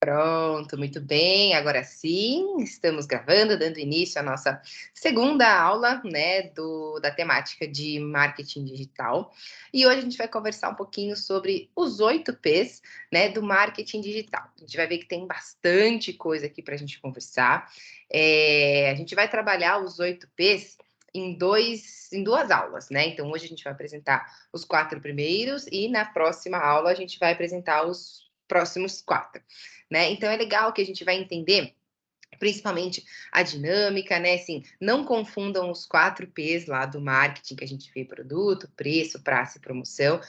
Pronto, muito bem. Agora sim, estamos gravando, dando início à nossa segunda aula, né, da temática de marketing digital. E hoje a gente vai conversar um pouquinho sobre os 8 P's, né, do marketing digital. A gente vai ver que tem bastante coisa aqui para a gente conversar. A gente vai trabalhar os 8 P's em duas aulas, né? Então, hoje a gente vai apresentar os 4 primeiros e na próxima aula a gente vai apresentar os próximos 4. Né? Então é legal que a gente vai entender principalmente a dinâmica, né? Assim, não confundam os 4 P's lá do marketing que a gente vê: produto, preço, praça e promoção.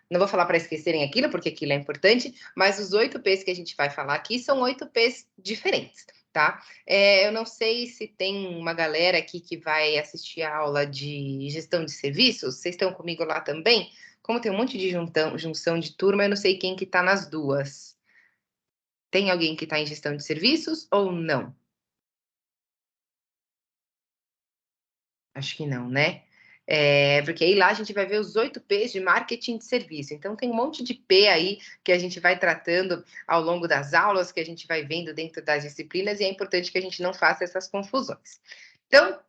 Não vou falar para esquecerem aquilo, porque aquilo é importante, mas os 8 P's que a gente vai falar aqui são 8 P's diferentes, tá? Eu não sei se tem uma galera aqui que vai assistir a aula de gestão de serviços. Vocês estão comigo lá também? Como tem um monte de junção de turma, eu não sei quem que está nas duas. Tem alguém que está em gestão de serviços ou não? Acho que não, né? Porque aí lá a gente vai ver os 8 P's de marketing de serviço. Então tem um monte de P aí que a gente vai tratando ao longo das aulas, que a gente vai vendo dentro das disciplinas, e é importante que a gente não faça essas confusões. Então,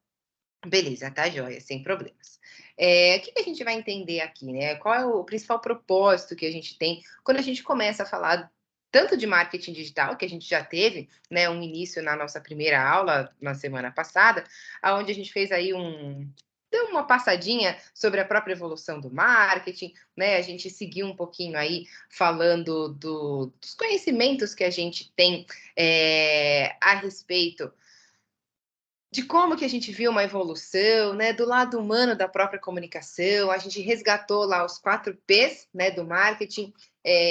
beleza, tá joia, sem problemas. O que a gente vai entender aqui, né? Qual é o principal propósito que a gente tem quando a gente começa a falar tanto de marketing digital, que a gente já teve, né, um início na nossa primeira aula na semana passada, aonde a gente fez aí deu uma passadinha sobre a própria evolução do marketing, né? A gente seguiu um pouquinho aí falando dos conhecimentos que a gente tem a respeito de como que a gente viu uma evolução, né, do lado humano da própria comunicação. A gente resgatou lá os 4 P's, né, do marketing,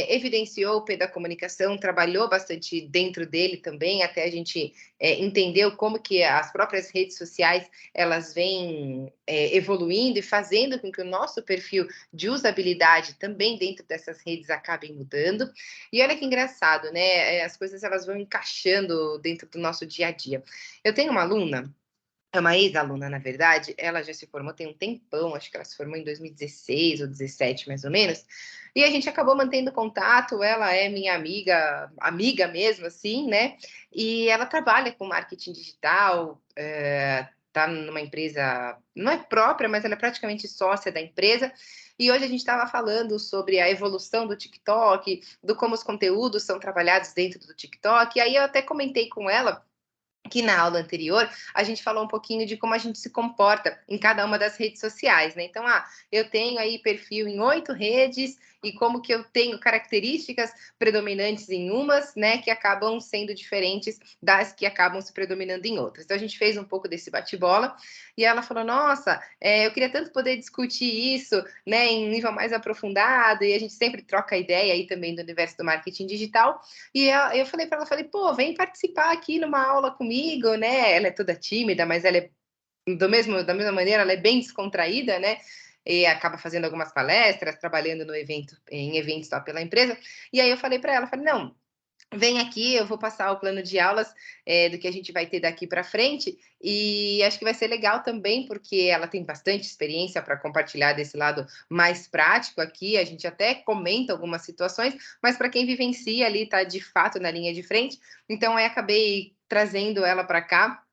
evidenciou o P da comunicação, trabalhou bastante dentro dele também, até a gente entendeu como que as próprias redes sociais elas vêm evoluindo e fazendo com que o nosso perfil de usabilidade também dentro dessas redes acabem mudando. E olha que engraçado, né? As coisas elas vão encaixando dentro do nosso dia a dia. Eu tenho uma aluna, é uma ex-aluna, na verdade, ela já se formou tem um tempão, acho que ela se formou em 2016 ou 17, mais ou menos, e a gente acabou mantendo contato. Ela é minha amiga, amiga mesmo, assim, né? E ela trabalha com marketing digital, tá numa empresa, não é própria, mas ela é praticamente sócia da empresa. E hoje a gente estava falando sobre a evolução do TikTok, do como os conteúdos são trabalhados dentro do TikTok. E aí eu até comentei com ela que na aula anterior a gente falou um pouquinho de como a gente se comporta em cada uma das redes sociais, né? Então, eu tenho aí perfil em 8 redes e como que eu tenho características predominantes em umas, né, que acabam sendo diferentes das que acabam se predominando em outras. Então, a gente fez um pouco desse bate-bola e ela falou: nossa, eu queria tanto poder discutir isso, né, em nível mais aprofundado, e a gente sempre troca ideia aí também do universo do marketing digital. E eu falei para ela, falei: pô, vem participar aqui numa aula comigo, né? Ela é toda tímida, mas ela é da mesma maneira, ela é bem descontraída, né? E acaba fazendo algumas palestras, trabalhando em eventos lá pela empresa. E aí eu falei para ela, falei: não, vem aqui, eu vou passar o plano de aulas do que a gente vai ter daqui para frente, e acho que vai ser legal também, porque ela tem bastante experiência para compartilhar desse lado mais prático aqui. A gente até comenta algumas situações, mas para quem vivencia ali, está de fato na linha de frente, então eu acabei trazendo ela para cá.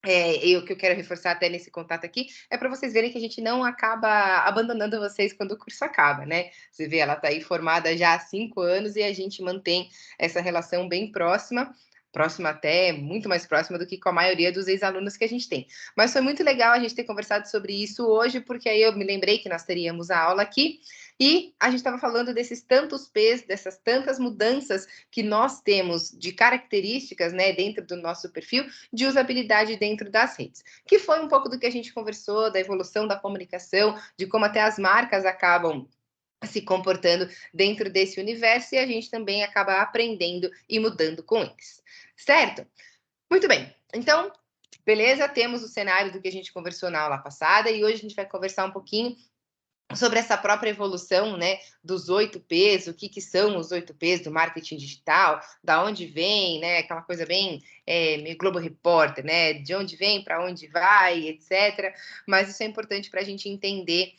E o que eu quero reforçar até nesse contato aqui é para vocês verem que a gente não acaba abandonando vocês quando o curso acaba, né? Você vê, ela está aí formada já há 5 anos e a gente mantém essa relação bem próxima, próxima até, muito mais próxima do que com a maioria dos ex-alunos que a gente tem. Mas foi muito legal a gente ter conversado sobre isso hoje, porque aí eu me lembrei que nós teríamos a aula aqui e a gente estava falando desses tantos P's, dessas tantas mudanças que nós temos de características, né, dentro do nosso perfil de usabilidade dentro das redes, que foi um pouco do que a gente conversou, da evolução da comunicação, de como até as marcas acabam se comportando dentro desse universo e a gente também acaba aprendendo e mudando com eles, certo? Muito bem, então, beleza, temos o cenário do que a gente conversou na aula passada e hoje a gente vai conversar um pouquinho sobre essa própria evolução, né, dos 8 P's, o que são os 8 P's do marketing digital, da onde vem, né, aquela coisa bem meio Globo Repórter, né, de onde vem, para onde vai, etc. Mas isso é importante para a gente entender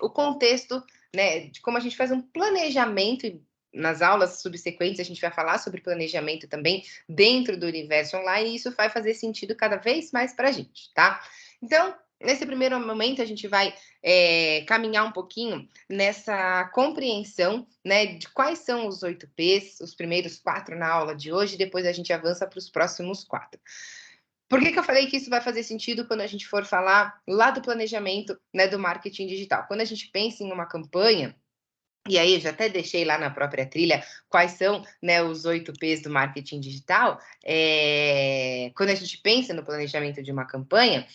o contexto, né, de como a gente faz um planejamento nas aulas subsequentes, a gente vai falar sobre planejamento também dentro do universo online, e isso vai fazer sentido cada vez mais para a gente, tá? Então, nesse primeiro momento, a gente vai caminhar um pouquinho nessa compreensão, né, de quais são os 8 P's, os primeiros 4 na aula de hoje, depois a gente avança para os próximos 4. Por que eu falei que isso vai fazer sentido quando a gente for falar lá do planejamento, né, do marketing digital? Quando a gente pensa em uma campanha, e aí eu já até deixei lá na própria trilha quais são, né, os 8 P's do marketing digital, quando a gente pensa no planejamento de uma campanha,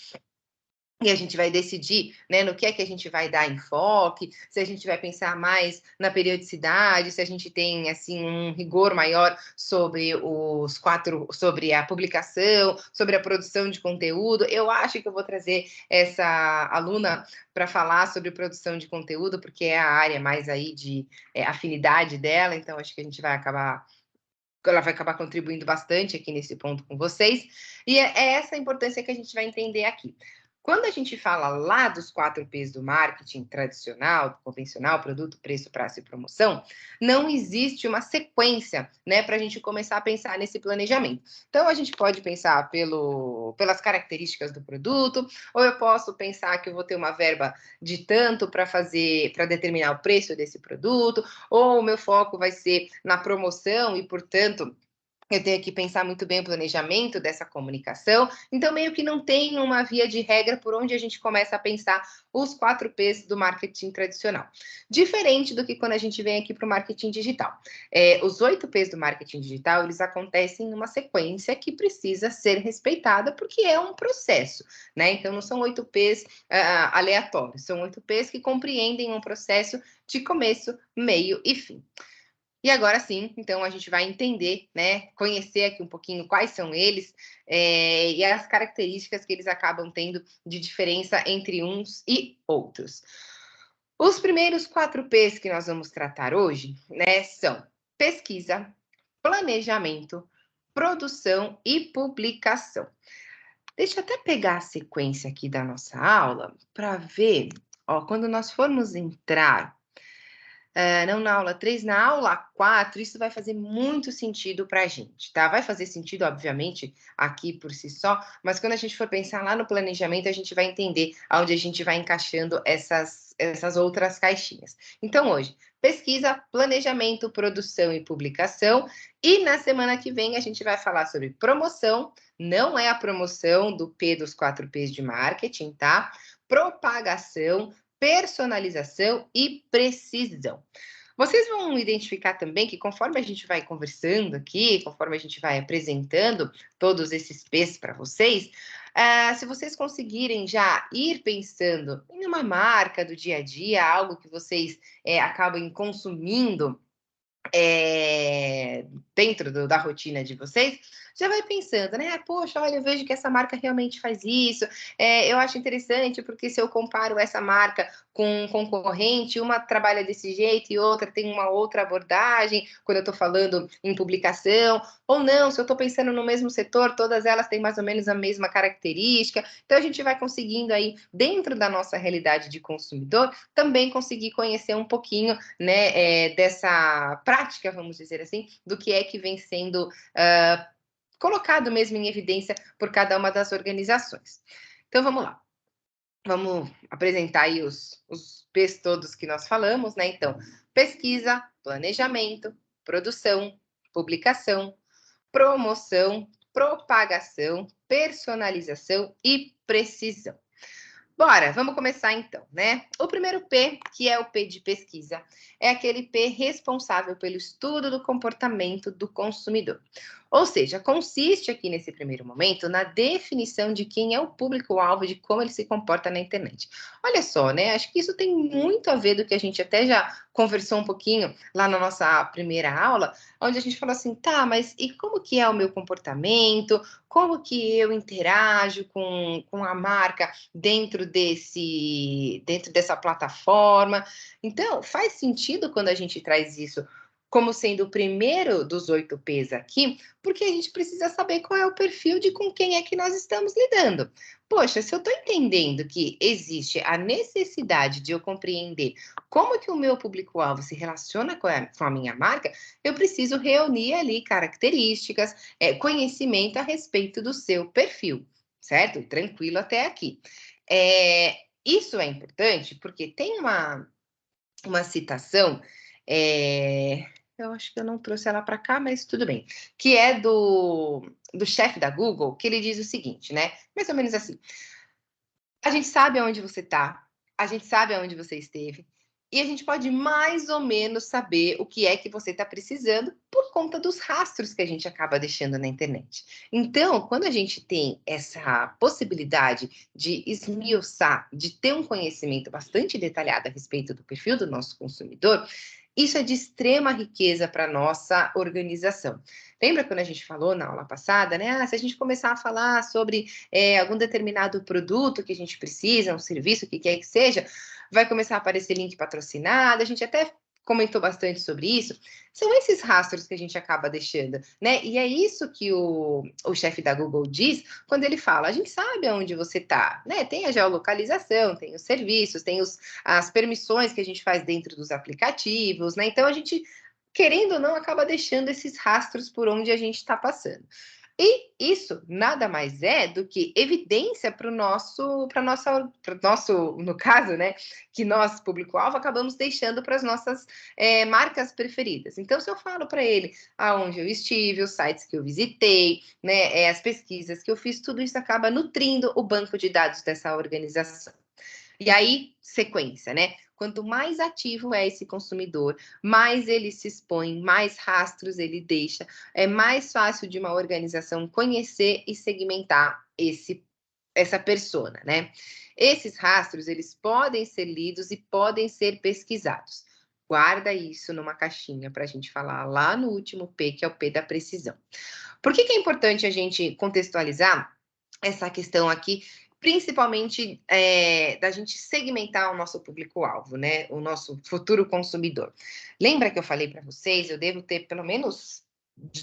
e a gente vai decidir, né, no que é que a gente vai dar enfoque, se a gente vai pensar mais na periodicidade, se a gente tem assim um rigor maior sobre sobre a publicação, sobre a produção de conteúdo. Eu acho que eu vou trazer essa aluna para falar sobre produção de conteúdo, porque é a área mais aí de afinidade dela, então acho que ela vai acabar contribuindo bastante aqui nesse ponto com vocês. E é essa a importância que a gente vai entender aqui. Quando a gente fala lá dos 4 P's do marketing tradicional, convencional, produto, preço, prazo e promoção, não existe uma sequência, né, para a gente começar a pensar nesse planejamento. Então, a gente pode pensar pelas características do produto, ou eu posso pensar que eu vou ter uma verba de tanto para determinar o preço desse produto, ou o meu foco vai ser na promoção e, portanto, eu tenho que pensar muito bem o planejamento dessa comunicação. Então, meio que não tem uma via de regra por onde a gente começa a pensar os 4 P's do marketing tradicional. Diferente do que quando a gente vem aqui para o marketing digital. Os 8 P's do marketing digital, eles acontecem numa sequência que precisa ser respeitada, porque é um processo, né? Então, não são 8 P's aleatórios, são 8 P's que compreendem um processo de começo, meio e fim. E agora sim, então a gente vai entender, né, conhecer aqui um pouquinho quais são eles, e as características que eles acabam tendo de diferença entre uns e outros. Os primeiros 4 P's que nós vamos tratar hoje, né, são pesquisa, planejamento, produção e publicação. Deixa eu até pegar a sequência aqui da nossa aula para ver, ó, quando nós formos entrar não na aula 3, na aula 4, isso vai fazer muito sentido para a gente, tá? Vai fazer sentido, obviamente, aqui por si só, mas quando a gente for pensar lá no planejamento, a gente vai entender aonde a gente vai encaixando essas outras caixinhas. Então, hoje, pesquisa, planejamento, produção e publicação. E na semana que vem a gente vai falar sobre promoção, não é a promoção do P dos 4 P's de marketing, tá? Propagação, personalização e precisão. Vocês vão identificar também que conforme a gente vai conversando aqui, conforme a gente vai apresentando todos esses P's para vocês, se vocês conseguirem já ir pensando em uma marca do dia a dia, algo que vocês acabem consumindo dentro da rotina de vocês, já vai pensando, né? Poxa, olha, eu vejo que essa marca realmente faz isso. Eu acho interessante porque se eu comparo essa marca com um concorrente, uma trabalha desse jeito e outra tem uma outra abordagem, quando eu estou falando em publicação, ou não, se eu estou pensando no mesmo setor, todas elas têm mais ou menos a mesma característica. Então, a gente vai conseguindo aí, dentro da nossa realidade de consumidor, também conseguir conhecer um pouquinho, né, dessa prática, vamos dizer assim, do que é que vem sendo colocado mesmo em evidência por cada uma das organizações. Então, vamos lá. Vamos apresentar aí os P's todos que nós falamos, né? Então, pesquisa, planejamento, produção, publicação, promoção, propagação, personalização e precisão. Bora, vamos começar então, né? O primeiro P, que é o P de pesquisa, é aquele P responsável pelo estudo do comportamento do consumidor. Ou seja, consiste aqui nesse primeiro momento na definição de quem é o público-alvo, de como ele se comporta na internet. Olha só, né? Acho que isso tem muito a ver do que a gente até já conversou um pouquinho lá na nossa primeira aula, onde a gente falou assim, tá, mas e como que é o meu comportamento? Como que eu interajo com a marca dentro dessa plataforma? Então, faz sentido quando a gente traz isso como sendo o primeiro dos 8 P's aqui, porque a gente precisa saber qual é o perfil de com quem é que nós estamos lidando. Poxa, se eu estou entendendo que existe a necessidade de eu compreender como que o meu público-alvo se relaciona com a minha marca, eu preciso reunir ali características, conhecimento a respeito do seu perfil, certo? Tranquilo até aqui. Isso é importante porque tem uma citação, eu acho que eu não trouxe ela para cá, mas tudo bem, que é do chefe da Google, que ele diz o seguinte, né? Mais ou menos assim: a gente sabe aonde você está, a gente sabe aonde você esteve, e a gente pode mais ou menos saber o que é que você está precisando por conta dos rastros que a gente acaba deixando na internet. Então, quando a gente tem essa possibilidade de esmiuçar, de ter um conhecimento bastante detalhado a respeito do perfil do nosso consumidor, isso é de extrema riqueza para a nossa organização. Lembra quando a gente falou na aula passada, né? Se a gente começar a falar sobre algum determinado produto que a gente precisa, um serviço, o que quer que seja, vai começar a aparecer link patrocinado, a gente até comentou bastante sobre isso, são esses rastros que a gente acaba deixando, né? E é isso que o chefe da Google diz quando ele fala, a gente sabe aonde você está, né? Tem a geolocalização, tem os serviços, tem as permissões que a gente faz dentro dos aplicativos, né? Então a gente, querendo ou não, acaba deixando esses rastros por onde a gente está passando. E isso nada mais é do que evidência para o nosso, no caso, né, que nós, público-alvo, acabamos deixando para as nossas marcas preferidas. Então, se eu falo para ele aonde eu estive, os sites que eu visitei, né, as pesquisas que eu fiz, tudo isso acaba nutrindo o banco de dados dessa organização. E aí, sequência, né? Quanto mais ativo é esse consumidor, mais ele se expõe, mais rastros ele deixa, é mais fácil de uma organização conhecer e segmentar essa persona, né? Esses rastros, eles podem ser lidos e podem ser pesquisados. Guarda isso numa caixinha para a gente falar lá no último P, que é o P da precisão. Por que é importante a gente contextualizar essa questão aqui, principalmente da gente segmentar o nosso público-alvo, né? O nosso futuro consumidor. Lembra que eu falei para vocês, eu devo ter pelo menos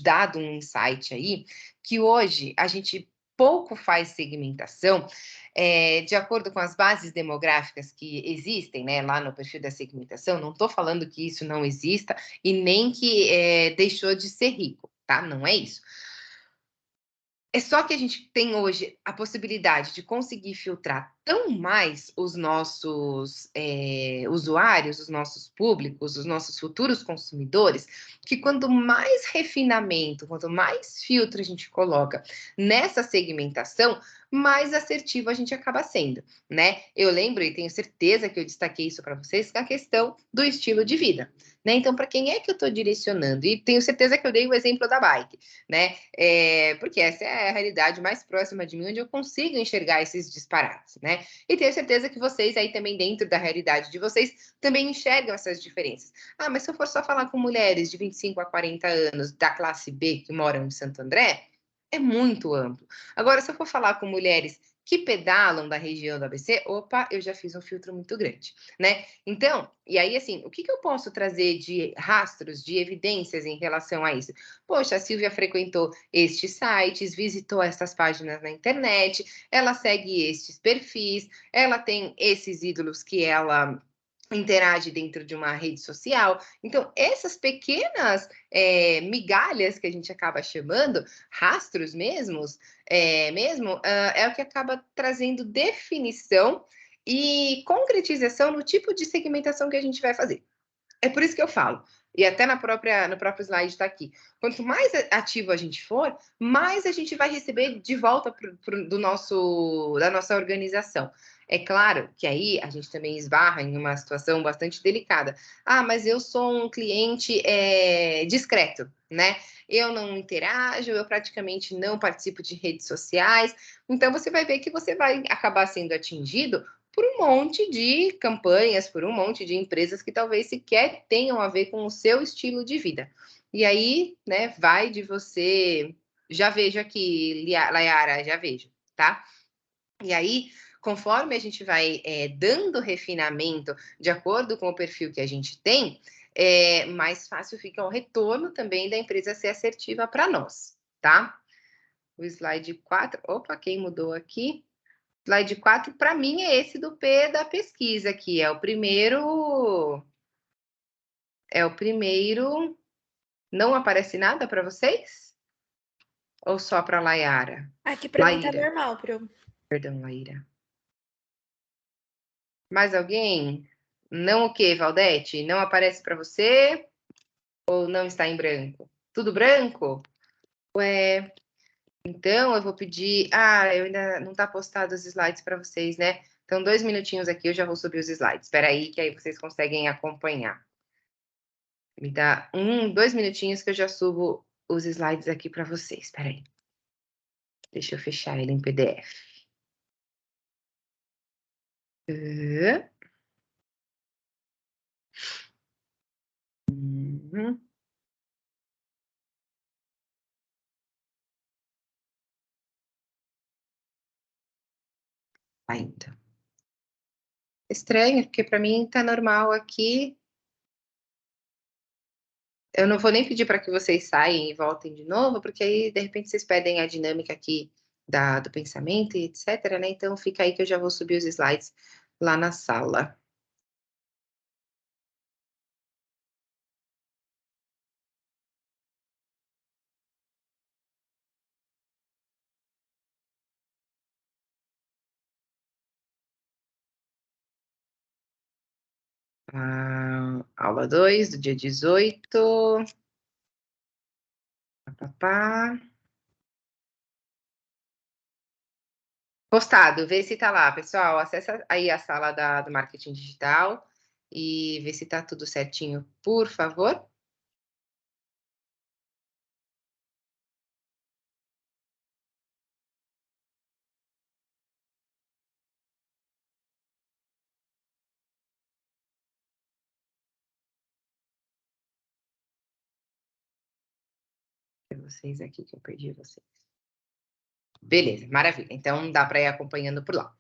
dado um insight aí, que hoje a gente pouco faz segmentação de acordo com as bases demográficas que existem, né, lá no perfil da segmentação. Não estou falando que isso não exista e nem que deixou de ser rico, tá? Não é isso. É só que a gente tem hoje a possibilidade de conseguir filtrar tão mais os nossos usuários, os nossos públicos, os nossos futuros consumidores, que quanto mais refinamento, quanto mais filtro a gente coloca nessa segmentação, mais assertivo a gente acaba sendo, né? Eu lembro e tenho certeza que eu destaquei isso para vocês, a questão do estilo de vida, né? Então, para quem é que eu estou direcionando? E tenho certeza que eu dei o exemplo da bike, né? Porque essa é a realidade mais próxima de mim, onde eu consigo enxergar esses disparates, né? E tenho certeza que vocês aí também, dentro da realidade de vocês, também enxergam essas diferenças. Ah, mas se eu for só falar com mulheres de 25 a 40 anos da classe B que moram em Santo André, é muito amplo. Agora, se eu for falar com mulheres que pedalam da região do ABC, opa, eu já fiz um filtro muito grande, né? Então, e aí, assim, o que eu posso trazer de rastros, de evidências em relação a isso? Poxa, a Silvia frequentou estes sites, visitou essas páginas na internet, ela segue estes perfis, ela tem esses ídolos que ela interage dentro de uma rede social. Então, essas pequenas migalhas que a gente acaba chamando, rastros é o que acaba trazendo definição e concretização no tipo de segmentação que a gente vai fazer. É por isso que eu falo, e até no próprio slide está aqui, quanto mais ativo a gente for, mais a gente vai receber de volta da nossa organização. É claro que aí a gente também esbarra em uma situação bastante delicada. Ah, mas eu sou um cliente discreto, né? Eu não interajo, eu praticamente não participo de redes sociais. Então você vai ver que você vai acabar sendo atingido por um monte de campanhas, por um monte de empresas que talvez sequer tenham a ver com o seu estilo de vida. E aí, né, vai de você. Já vejo aqui, Layara, já vejo, tá? E aí, conforme a gente vai dando refinamento de acordo com o perfil que a gente tem, mais fácil fica o retorno também da empresa ser assertiva para nós, tá? O slide 4, opa, quem mudou aqui? Slide 4, para mim, é esse do P da pesquisa aqui, é o primeiro... Não aparece nada para vocês? Ou só para Layara? Aqui para mim tá Laíra. normal, Pro. Perdão, Laíra. Mais alguém? Não o quê, Valdete? Não aparece para você? Ou não está em branco? Tudo branco? Ué, então eu vou pedir... Ah, eu ainda não está postado os slides para vocês, né? Então, 2 minutinhos aqui, eu já vou subir os slides. Espera aí, que aí vocês conseguem acompanhar. Me dá 2 minutinhos que eu já subo os slides aqui para vocês. Espera aí. Deixa eu fechar ele em PDF. Uhum. Ainda. Estranho, porque para mim tá normal aqui. Eu não vou nem pedir para que vocês saiam e voltem de novo, porque aí, de repente, vocês pedem a dinâmica aqui do pensamento e etc, né? Então, fica aí que eu já vou subir os slides lá na sala. Aula 2, do dia 18. Postado, vê se tá lá, pessoal. Acessa aí a sala do marketing digital e vê se tá tudo certinho, por favor. Vocês aqui que eu perdi vocês. Beleza, maravilha. Então dá para ir acompanhando por lá.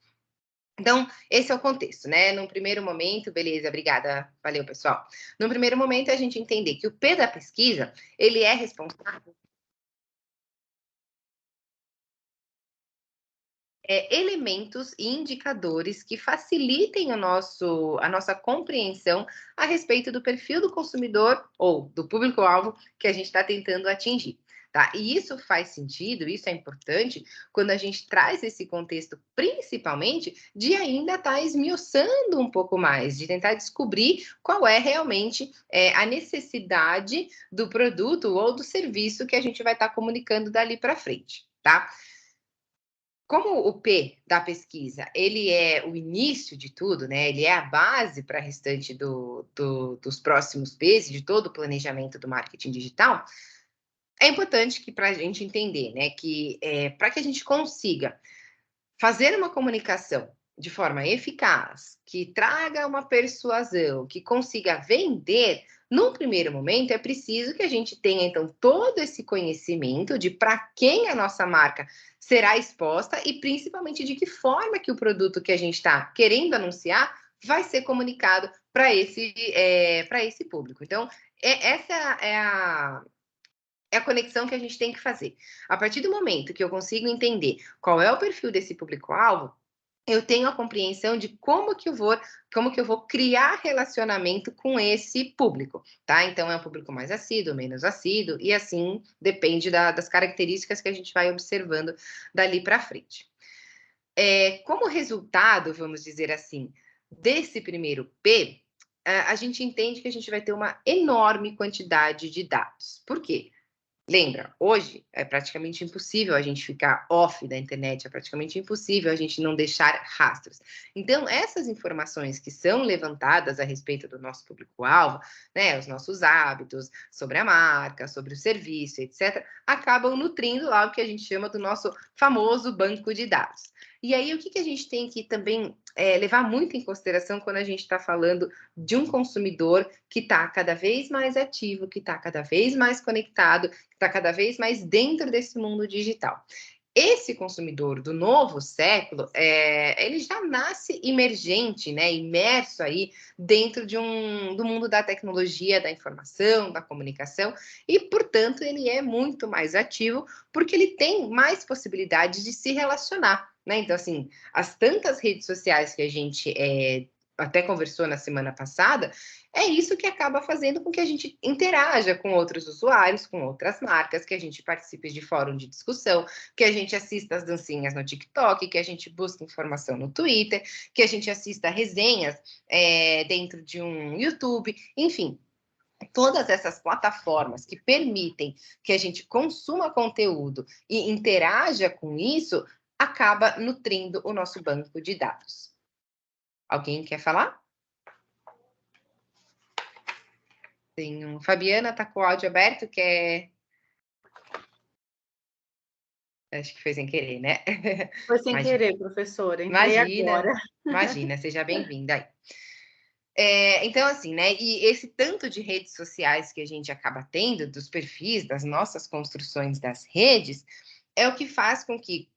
Então, esse é o contexto, né? Num primeiro momento, beleza, obrigada, valeu, pessoal. Num primeiro momento, é a gente entender que o P da pesquisa, ele é responsável elementos e indicadores que facilitem a nossa compreensão a respeito do perfil do consumidor ou do público-alvo que a gente está tentando atingir. Tá? E isso faz sentido, isso é importante, quando a gente traz esse contexto, principalmente, de ainda estar esmiuçando um pouco mais, de tentar descobrir qual é realmente a necessidade do produto ou do serviço que a gente vai estar comunicando dali para frente, tá? Como o P da pesquisa, ele é o início de tudo, né? Ele é a base para a restante dos próximos P's, de todo o planejamento do marketing digital, é importante que para a gente entender, né, que para que a gente consiga fazer uma comunicação de forma eficaz, que traga uma persuasão, que consiga vender, num primeiro momento é preciso que a gente tenha, então, todo esse conhecimento de para quem a nossa marca será exposta e, principalmente, de que forma que o produto que a gente está querendo anunciar vai ser comunicado para esse público. Então, essa é a conexão que a gente tem que fazer. A partir do momento que eu consigo entender qual é o perfil desse público-alvo, eu tenho a compreensão de como que eu vou criar relacionamento com esse público, tá? Então, é um público mais assíduo, menos assíduo, e assim depende das características que a gente vai observando dali para frente. Como resultado, vamos dizer assim, desse primeiro P, a gente entende que a gente vai ter uma enorme quantidade de dados. Por quê? Lembra, hoje é praticamente impossível a gente ficar off da internet, é praticamente impossível a gente não deixar rastros. Então, essas informações que são levantadas a respeito do nosso público-alvo, né, os nossos hábitos, sobre a marca, sobre o serviço, etc., acabam nutrindo lá o que a gente chama do nosso famoso banco de dados. E aí, o que a gente tem que também levar muito em consideração quando a gente está falando de um consumidor que está cada vez mais ativo, que está cada vez mais conectado, está cada vez mais dentro desse mundo digital. esse consumidor do novo século, ele já nasce emergente, né, imerso aí dentro do mundo da tecnologia, da informação, da comunicação, e, portanto, ele é muito mais ativo, porque ele tem mais possibilidades de se relacionar, né? Então, assim, as tantas redes sociais que a gente até conversou na semana passada, é isso que acaba fazendo com que a gente interaja com outros usuários, com outras marcas, que a gente participe de fórum de discussão, que a gente assista as dancinhas no TikTok, que a gente busque informação no Twitter, que a gente assista resenhas dentro de um YouTube, enfim. Todas essas plataformas que permitem que a gente consuma conteúdo e interaja com isso, acaba nutrindo o nosso banco de dados. Alguém quer falar? Fabiana está com o áudio aberto, quer... Acho que foi sem querer, né? Foi sem Imagina. querer, professora, entrei agora. Imagina, seja bem-vinda aí. Então, assim, né? E esse tanto de redes sociais que a gente acaba tendo, dos perfis, das nossas construções das redes, é o que faz com que,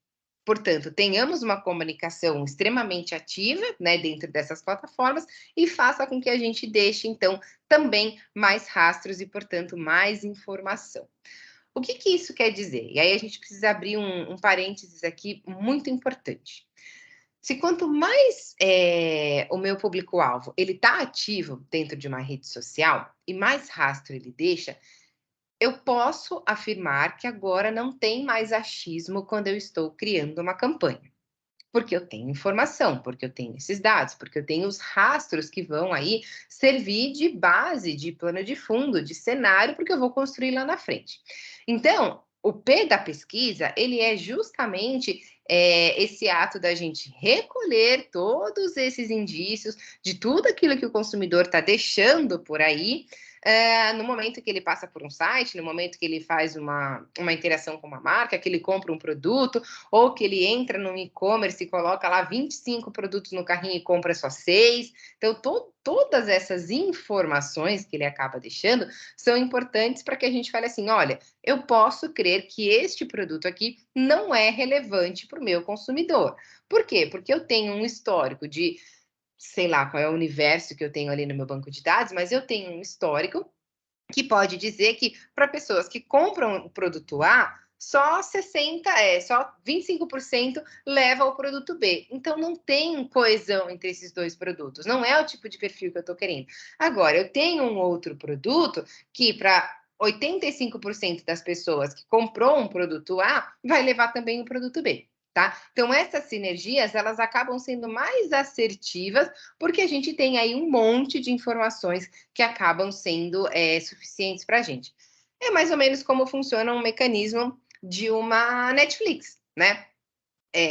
portanto, tenhamos uma comunicação extremamente ativa, né, dentro dessas plataformas e faça com que a gente deixe, então, também mais rastros e, portanto, mais informação. O que isso quer dizer? E aí a gente precisa abrir um parênteses aqui muito importante. Se quanto mais o meu público-alvo ele está ativo dentro de uma rede social e mais rastro ele deixa, eu posso afirmar que agora não tem mais achismo quando eu estou criando uma campanha. Porque eu tenho informação, porque eu tenho esses dados, porque eu tenho os rastros que vão aí servir de base, de plano de fundo, de cenário, porque eu vou construir lá na frente. Então, o P da pesquisa, ele é justamente esse ato da gente recolher todos esses indícios de tudo aquilo que o consumidor está deixando por aí, no momento que ele passa por um site, no momento que ele faz uma interação com uma marca, que ele compra um produto, ou que ele entra no e-commerce e coloca lá 25 produtos no carrinho e compra só 6. Então, todas essas informações que ele acaba deixando são importantes para que a gente fale assim: olha, eu posso crer que este produto aqui não é relevante para o meu consumidor. Por quê? Porque eu tenho um histórico de, sei lá qual é o universo que eu tenho ali no meu banco de dados, mas eu tenho um histórico que pode dizer que para pessoas que compram o produto A, só 25% leva ao produto B. Então não tem coesão entre esses dois produtos. Não é o tipo de perfil que eu estou querendo. Agora, eu tenho um outro produto que para 85% das pessoas que comprou um produto A vai levar também o produto B. Tá? Então, essas sinergias, elas acabam sendo mais assertivas, porque a gente tem aí um monte de informações que acabam sendo suficientes para a gente. É mais ou menos como funciona um mecanismo de uma Netflix, né?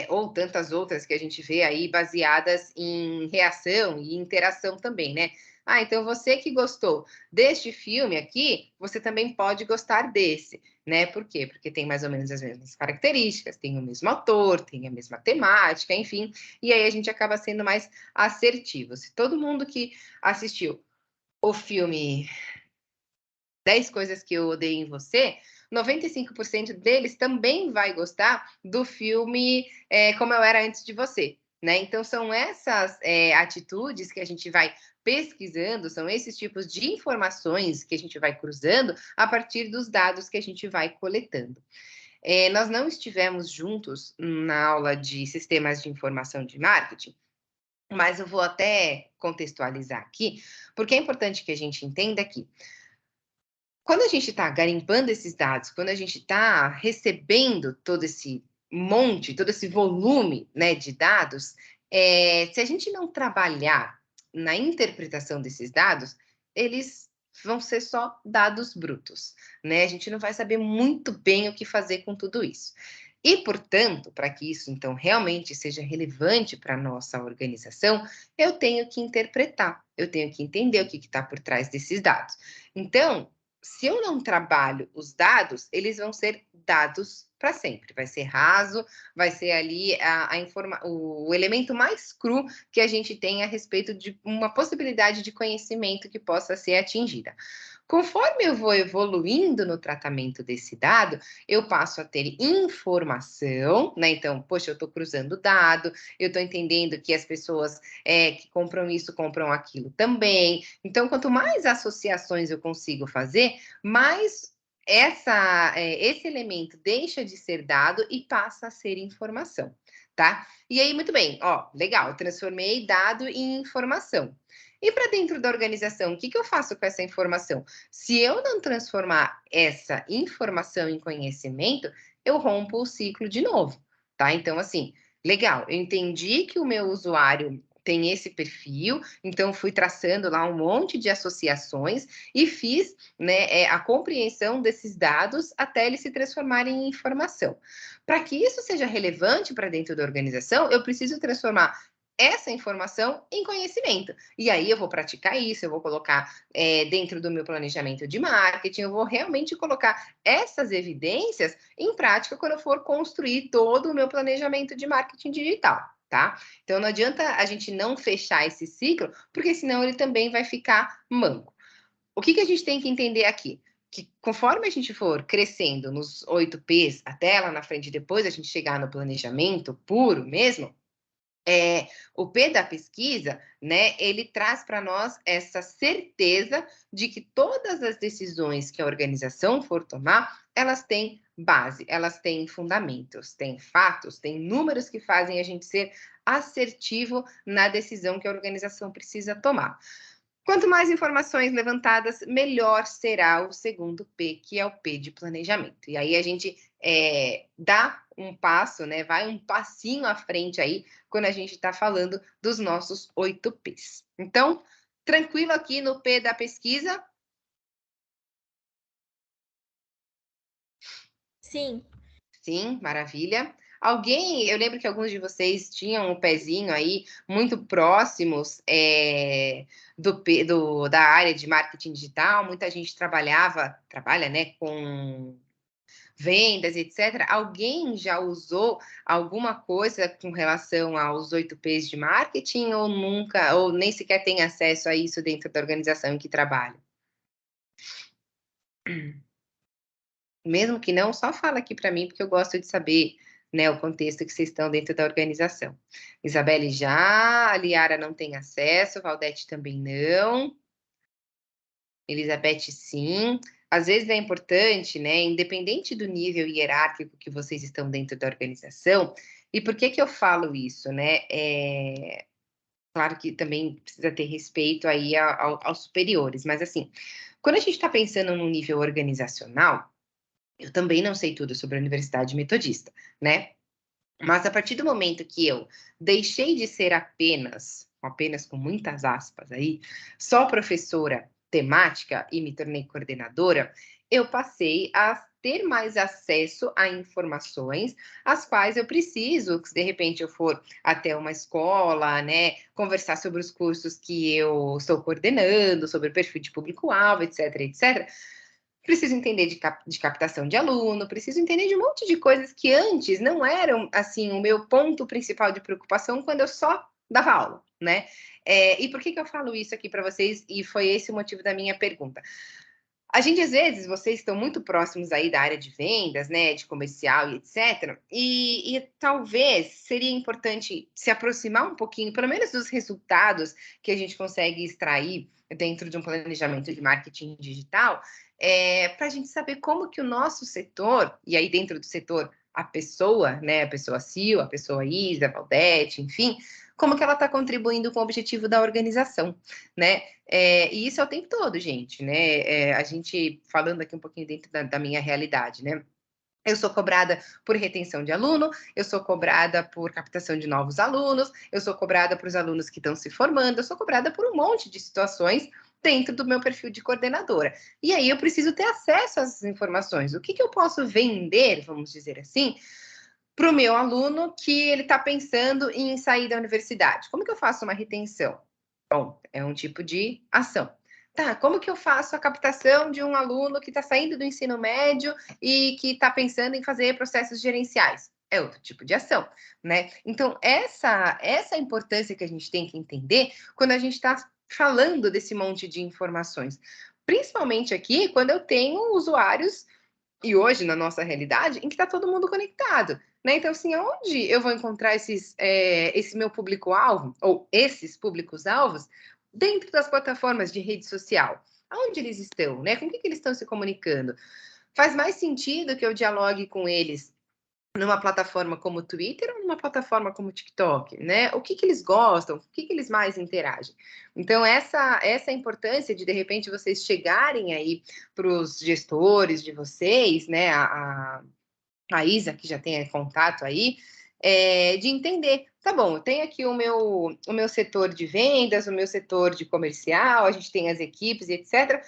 Ou tantas outras que a gente vê aí baseadas em reação e interação também, né? Ah, então você que gostou deste filme aqui, você também pode gostar desse, né? Por quê? Porque tem mais ou menos as mesmas características, tem o mesmo autor, tem a mesma temática, enfim, e aí a gente acaba sendo mais assertivo. Se todo mundo que assistiu o filme 10 coisas que eu odeio em você, 95% deles também vai gostar do filme Como Eu Era Antes de Você, né? Então, são essas atitudes que a gente vai pesquisando, são esses tipos de informações que a gente vai cruzando a partir dos dados que a gente vai coletando. Nós não estivemos juntos na aula de sistemas de informação de marketing, mas eu vou até contextualizar aqui, porque é importante que a gente entenda que quando a gente está garimpando esses dados, quando a gente está recebendo todo esse monte, todo esse volume, né, de dados, se a gente não trabalhar na interpretação desses dados, eles vão ser só dados brutos, né? A gente não vai saber muito bem o que fazer com tudo isso. E, portanto, para que isso, então, realmente seja relevante para a nossa organização, eu tenho que interpretar, eu tenho que entender o que está por trás desses dados. Então, se eu não trabalho os dados, eles vão ser dados para sempre. Vai ser raso, vai ser ali o elemento mais cru que a gente tem a respeito de uma possibilidade de conhecimento que possa ser atingida. Conforme eu vou evoluindo no tratamento desse dado, eu passo a ter informação, né? Então, poxa, eu estou cruzando dado, eu estou entendendo que as pessoas que compram isso, compram aquilo também. Então, quanto mais associações eu consigo fazer, mais esse elemento deixa de ser dado e passa a ser informação, tá? E aí, muito bem, ó, legal, transformei dado em informação. E para dentro da organização, o que eu faço com essa informação? Se eu não transformar essa informação em conhecimento, eu rompo o ciclo de novo, tá? Então, assim, legal, eu entendi que o meu usuário tem esse perfil, então fui traçando lá um monte de associações e fiz, né, a compreensão desses dados até eles se transformarem em informação. Para que isso seja relevante para dentro da organização, eu preciso transformar essa informação em conhecimento. E aí eu vou praticar isso, eu vou colocar dentro do meu planejamento de marketing, eu vou realmente colocar essas evidências em prática quando eu for construir todo o meu planejamento de marketing digital, tá? Então não adianta a gente não fechar esse ciclo, porque senão ele também vai ficar manco. O que a gente tem que entender aqui? Que conforme a gente for crescendo nos 8 P's, até lá na frente, depois a gente chegar no planejamento puro mesmo, o P da pesquisa, né, ele traz para nós essa certeza de que todas as decisões que a organização for tomar, elas têm base, elas têm fundamentos, têm fatos, têm números que fazem a gente ser assertivo na decisão que a organização precisa tomar. Quanto mais informações levantadas, melhor será o segundo P, que é o P de planejamento. E aí a gente dá um passo, né? Vai um passinho à frente aí, quando a gente está falando dos nossos 8 Ps. Então, tranquilo aqui no P da pesquisa? Sim. Sim, maravilha. Eu lembro que alguns de vocês tinham um pezinho aí muito próximos da área de marketing digital, muita gente trabalha, né, com vendas, etc. Alguém já usou alguma coisa com relação aos 8 Ps de marketing ou nunca, ou nem sequer tem acesso a isso dentro da organização em que trabalha? Mesmo que não, só fala aqui para mim, porque eu gosto de saber, né, o contexto que vocês estão dentro da organização. Isabelle já, a Liara não tem acesso, Valdete também não. Elizabeth, sim. Às vezes é importante, né, independente do nível hierárquico que vocês estão dentro da organização, e por que eu falo isso, né? Claro que também precisa ter respeito aí aos superiores, mas assim, quando a gente está pensando num nível organizacional, eu também não sei tudo sobre a Universidade Metodista, né? Mas a partir do momento que eu deixei de ser apenas com muitas aspas aí, só professora temática e me tornei coordenadora, eu passei a ter mais acesso a informações as quais eu preciso, se de repente eu for até uma escola, né, conversar sobre os cursos que eu estou coordenando, sobre o perfil de público-alvo, etc, etc. Preciso entender de captação de aluno, preciso entender de um monte de coisas que antes não eram, assim, o meu ponto principal de preocupação quando eu só dava aula, né? E por que eu falo isso aqui para vocês? E foi esse o motivo da minha pergunta. A gente, às vezes, vocês estão muito próximos aí da área de vendas, né, de comercial e etc. E talvez seria importante se aproximar um pouquinho, pelo menos dos resultados que a gente consegue extrair dentro de um planejamento de marketing digital, para a gente saber como que o nosso setor, e aí dentro do setor a pessoa, né, a pessoa Sil, a pessoa Isa, a Valdete, enfim, como que ela está contribuindo com o objetivo da organização, né? E isso é o tempo todo, gente, né? A gente falando aqui um pouquinho dentro da minha realidade, né? Eu sou cobrada por retenção de aluno, eu sou cobrada por captação de novos alunos, eu sou cobrada por os alunos que estão se formando, eu sou cobrada por um monte de situações dentro do meu perfil de coordenadora. E aí eu preciso ter acesso a essas informações. O que eu posso vender, vamos dizer assim, para o meu aluno que ele está pensando em sair da universidade? Como que eu faço uma retenção? Bom, é um tipo de ação. Tá, como que eu faço a captação de um aluno que está saindo do ensino médio e que está pensando em fazer processos gerenciais? É outro tipo de ação, né? Então, essa importância que a gente tem que entender quando a gente está falando desse monte de informações. Principalmente aqui, quando eu tenho usuários, e hoje, na nossa realidade, em que está todo mundo conectado. Né? Então, assim, aonde eu vou encontrar esse meu público-alvo, ou esses públicos-alvos, dentro das plataformas de rede social? Aonde eles estão? Né? Com o que eles estão se comunicando? Faz mais sentido que eu dialogue com eles numa plataforma como o Twitter ou numa plataforma como o TikTok, né? O que eles gostam, o que eles mais interagem. Então, essa importância de repente, vocês chegarem aí para os gestores de vocês, né? A Isa, que já tem contato aí, de entender, tá bom, eu tenho aqui o meu setor de vendas, o meu setor de comercial, a gente tem as equipes e etc.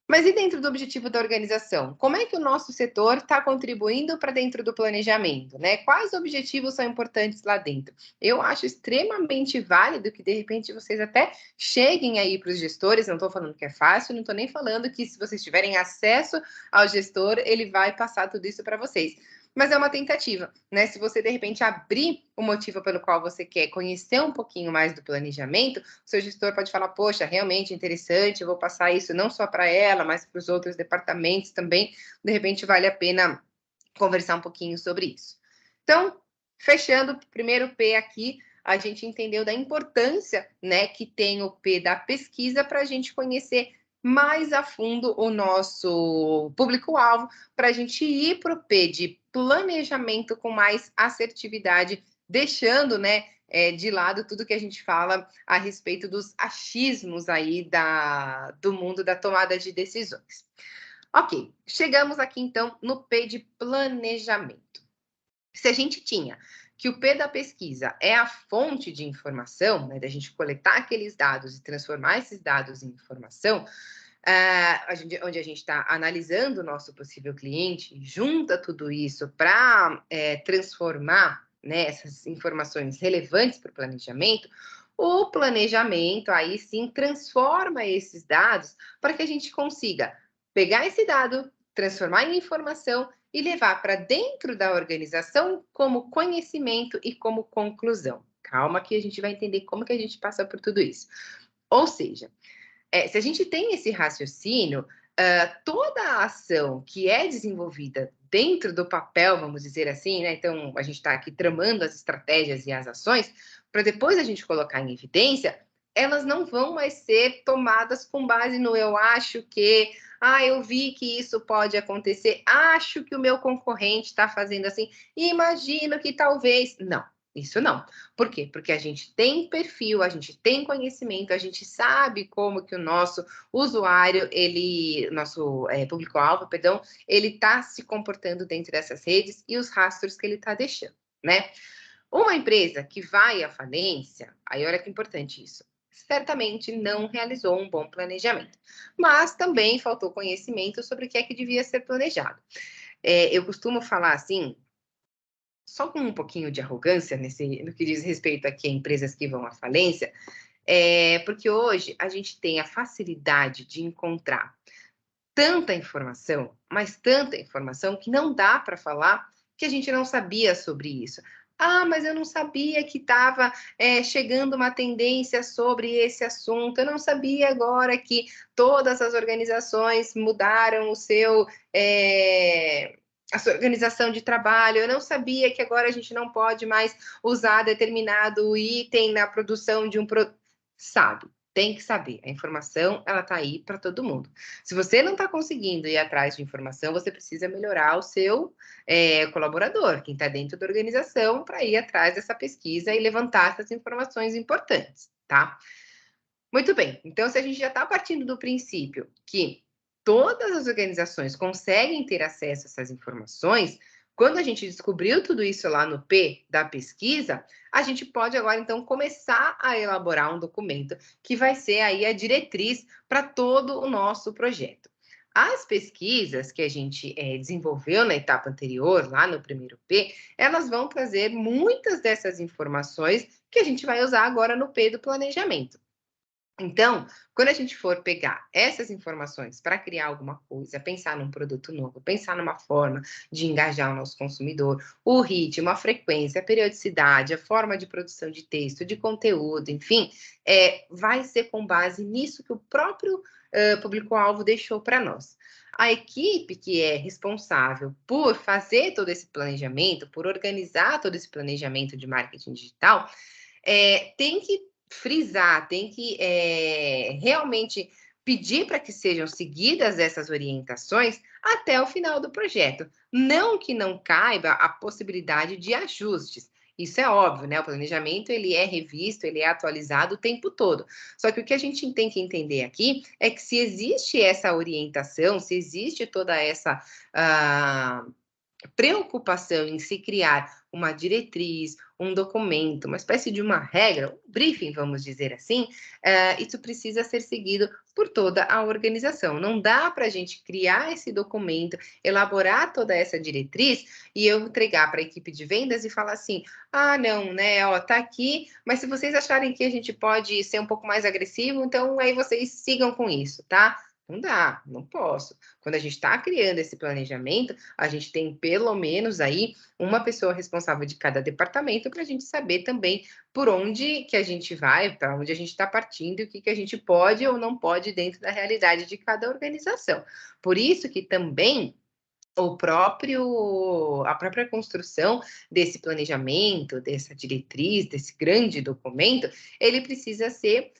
Mas e dentro do objetivo da organização? Como é que o nosso setor está contribuindo para dentro do planejamento, né? Quais objetivos são importantes lá dentro? Eu acho extremamente válido que, de repente, vocês até cheguem aí para os gestores, não estou falando que é fácil, não estou nem falando que se vocês tiverem acesso ao gestor, ele vai passar tudo isso para vocês. Mas é uma tentativa, né? Se você, de repente, abrir o motivo pelo qual você quer conhecer um pouquinho mais do planejamento, o seu gestor pode falar, poxa, realmente interessante, eu vou passar isso não só para ela, mas para os outros departamentos também, de repente vale a pena conversar um pouquinho sobre isso. Então, fechando o primeiro P aqui, a gente entendeu da importância, né, que tem o P da pesquisa para a gente conhecer mais a fundo o nosso público-alvo, para a gente ir para o P de planejamento com mais assertividade, deixando, né, de lado tudo que a gente fala a respeito dos achismos aí do mundo da tomada de decisões. Ok, chegamos aqui então no P de planejamento. Se a gente tinha que o P da pesquisa é a fonte de informação, né, da gente coletar aqueles dados e transformar esses dados em informação, onde a gente está analisando o nosso possível cliente, junta tudo isso para transformar, né, essas informações relevantes para o planejamento. O planejamento aí sim transforma esses dados para que a gente consiga pegar esse dado, transformar em informação e levar para dentro da organização como conhecimento e como conclusão. Calma que a gente vai entender como que a gente passa por tudo isso. Ou seja, se a gente tem esse raciocínio, toda a ação que é desenvolvida dentro do papel, vamos dizer assim, né? Então, a gente está aqui tramando as estratégias e as ações, para depois a gente colocar em evidência, elas não vão mais ser tomadas com base no eu acho que, eu vi que isso pode acontecer, acho que o meu concorrente está fazendo assim, imagino que talvez. Não. Isso não. Por quê? Porque a gente tem perfil, a gente tem conhecimento, a gente sabe como que o nosso usuário, nosso público-alvo, perdão, ele está se comportando dentro dessas redes e os rastros que ele está deixando, né? Uma empresa que vai à falência, aí olha que importante isso, certamente não realizou um bom planejamento, mas também faltou conhecimento sobre o que é que devia ser planejado. Eu costumo falar assim, só com um pouquinho de arrogância no que diz respeito aqui a empresas que vão à falência, porque hoje a gente tem a facilidade de encontrar tanta informação, mas tanta informação que não dá para falar que a gente não sabia sobre isso. Mas eu não sabia que estava chegando uma tendência sobre esse assunto. Eu não sabia agora que todas as organizações mudaram a sua organização de trabalho. Eu não sabia que agora a gente não pode mais usar determinado item na produção de um produto. Sabe? Tem que saber. A informação, ela está aí para todo mundo. Se você não está conseguindo ir atrás de informação, você precisa melhorar o seu colaborador, quem está dentro da organização, para ir atrás dessa pesquisa e levantar essas informações importantes, tá? Muito bem. Então, se a gente já está partindo do princípio que todas as organizações conseguem ter acesso a essas informações, quando a gente descobriu tudo isso lá no P da pesquisa, a gente pode agora, então, começar a elaborar um documento que vai ser aí a diretriz para todo o nosso projeto. As pesquisas que a gente desenvolveu na etapa anterior, lá no primeiro P, elas vão trazer muitas dessas informações que a gente vai usar agora no P do planejamento. Então, quando a gente for pegar essas informações para criar alguma coisa, pensar num produto novo, pensar numa forma de engajar o nosso consumidor, o ritmo, a frequência, a periodicidade, a forma de produção de texto, de conteúdo, enfim, vai ser com base nisso que o próprio público-alvo deixou para nós. A equipe que é responsável por fazer todo esse planejamento, por organizar todo esse planejamento de marketing digital, tem que frisar, tem que realmente pedir para que sejam seguidas essas orientações até o final do projeto. Não que não caiba a possibilidade de ajustes. Isso é óbvio, né? O planejamento ele é revisto, ele é atualizado o tempo todo. Só que o que a gente tem que entender aqui é que se existe essa orientação, se existe toda essa preocupação em se criar uma diretriz, um documento, uma espécie de uma regra, um briefing, vamos dizer assim, isso precisa ser seguido por toda a organização. Não dá para a gente criar esse documento, elaborar toda essa diretriz e eu entregar para a equipe de vendas e falar assim: ah, não, né, ó, tá aqui, mas se vocês acharem que a gente pode ser um pouco mais agressivo, então aí vocês sigam com isso, tá? Não dá, não posso. Quando a gente está criando esse planejamento, a gente tem pelo menos aí uma pessoa responsável de cada departamento para a gente saber também por onde que a gente vai, para onde a gente está partindo e o que, que a gente pode ou não pode dentro da realidade de cada organização. Por isso que também a própria construção desse planejamento, dessa diretriz, desse grande documento, ele precisa ser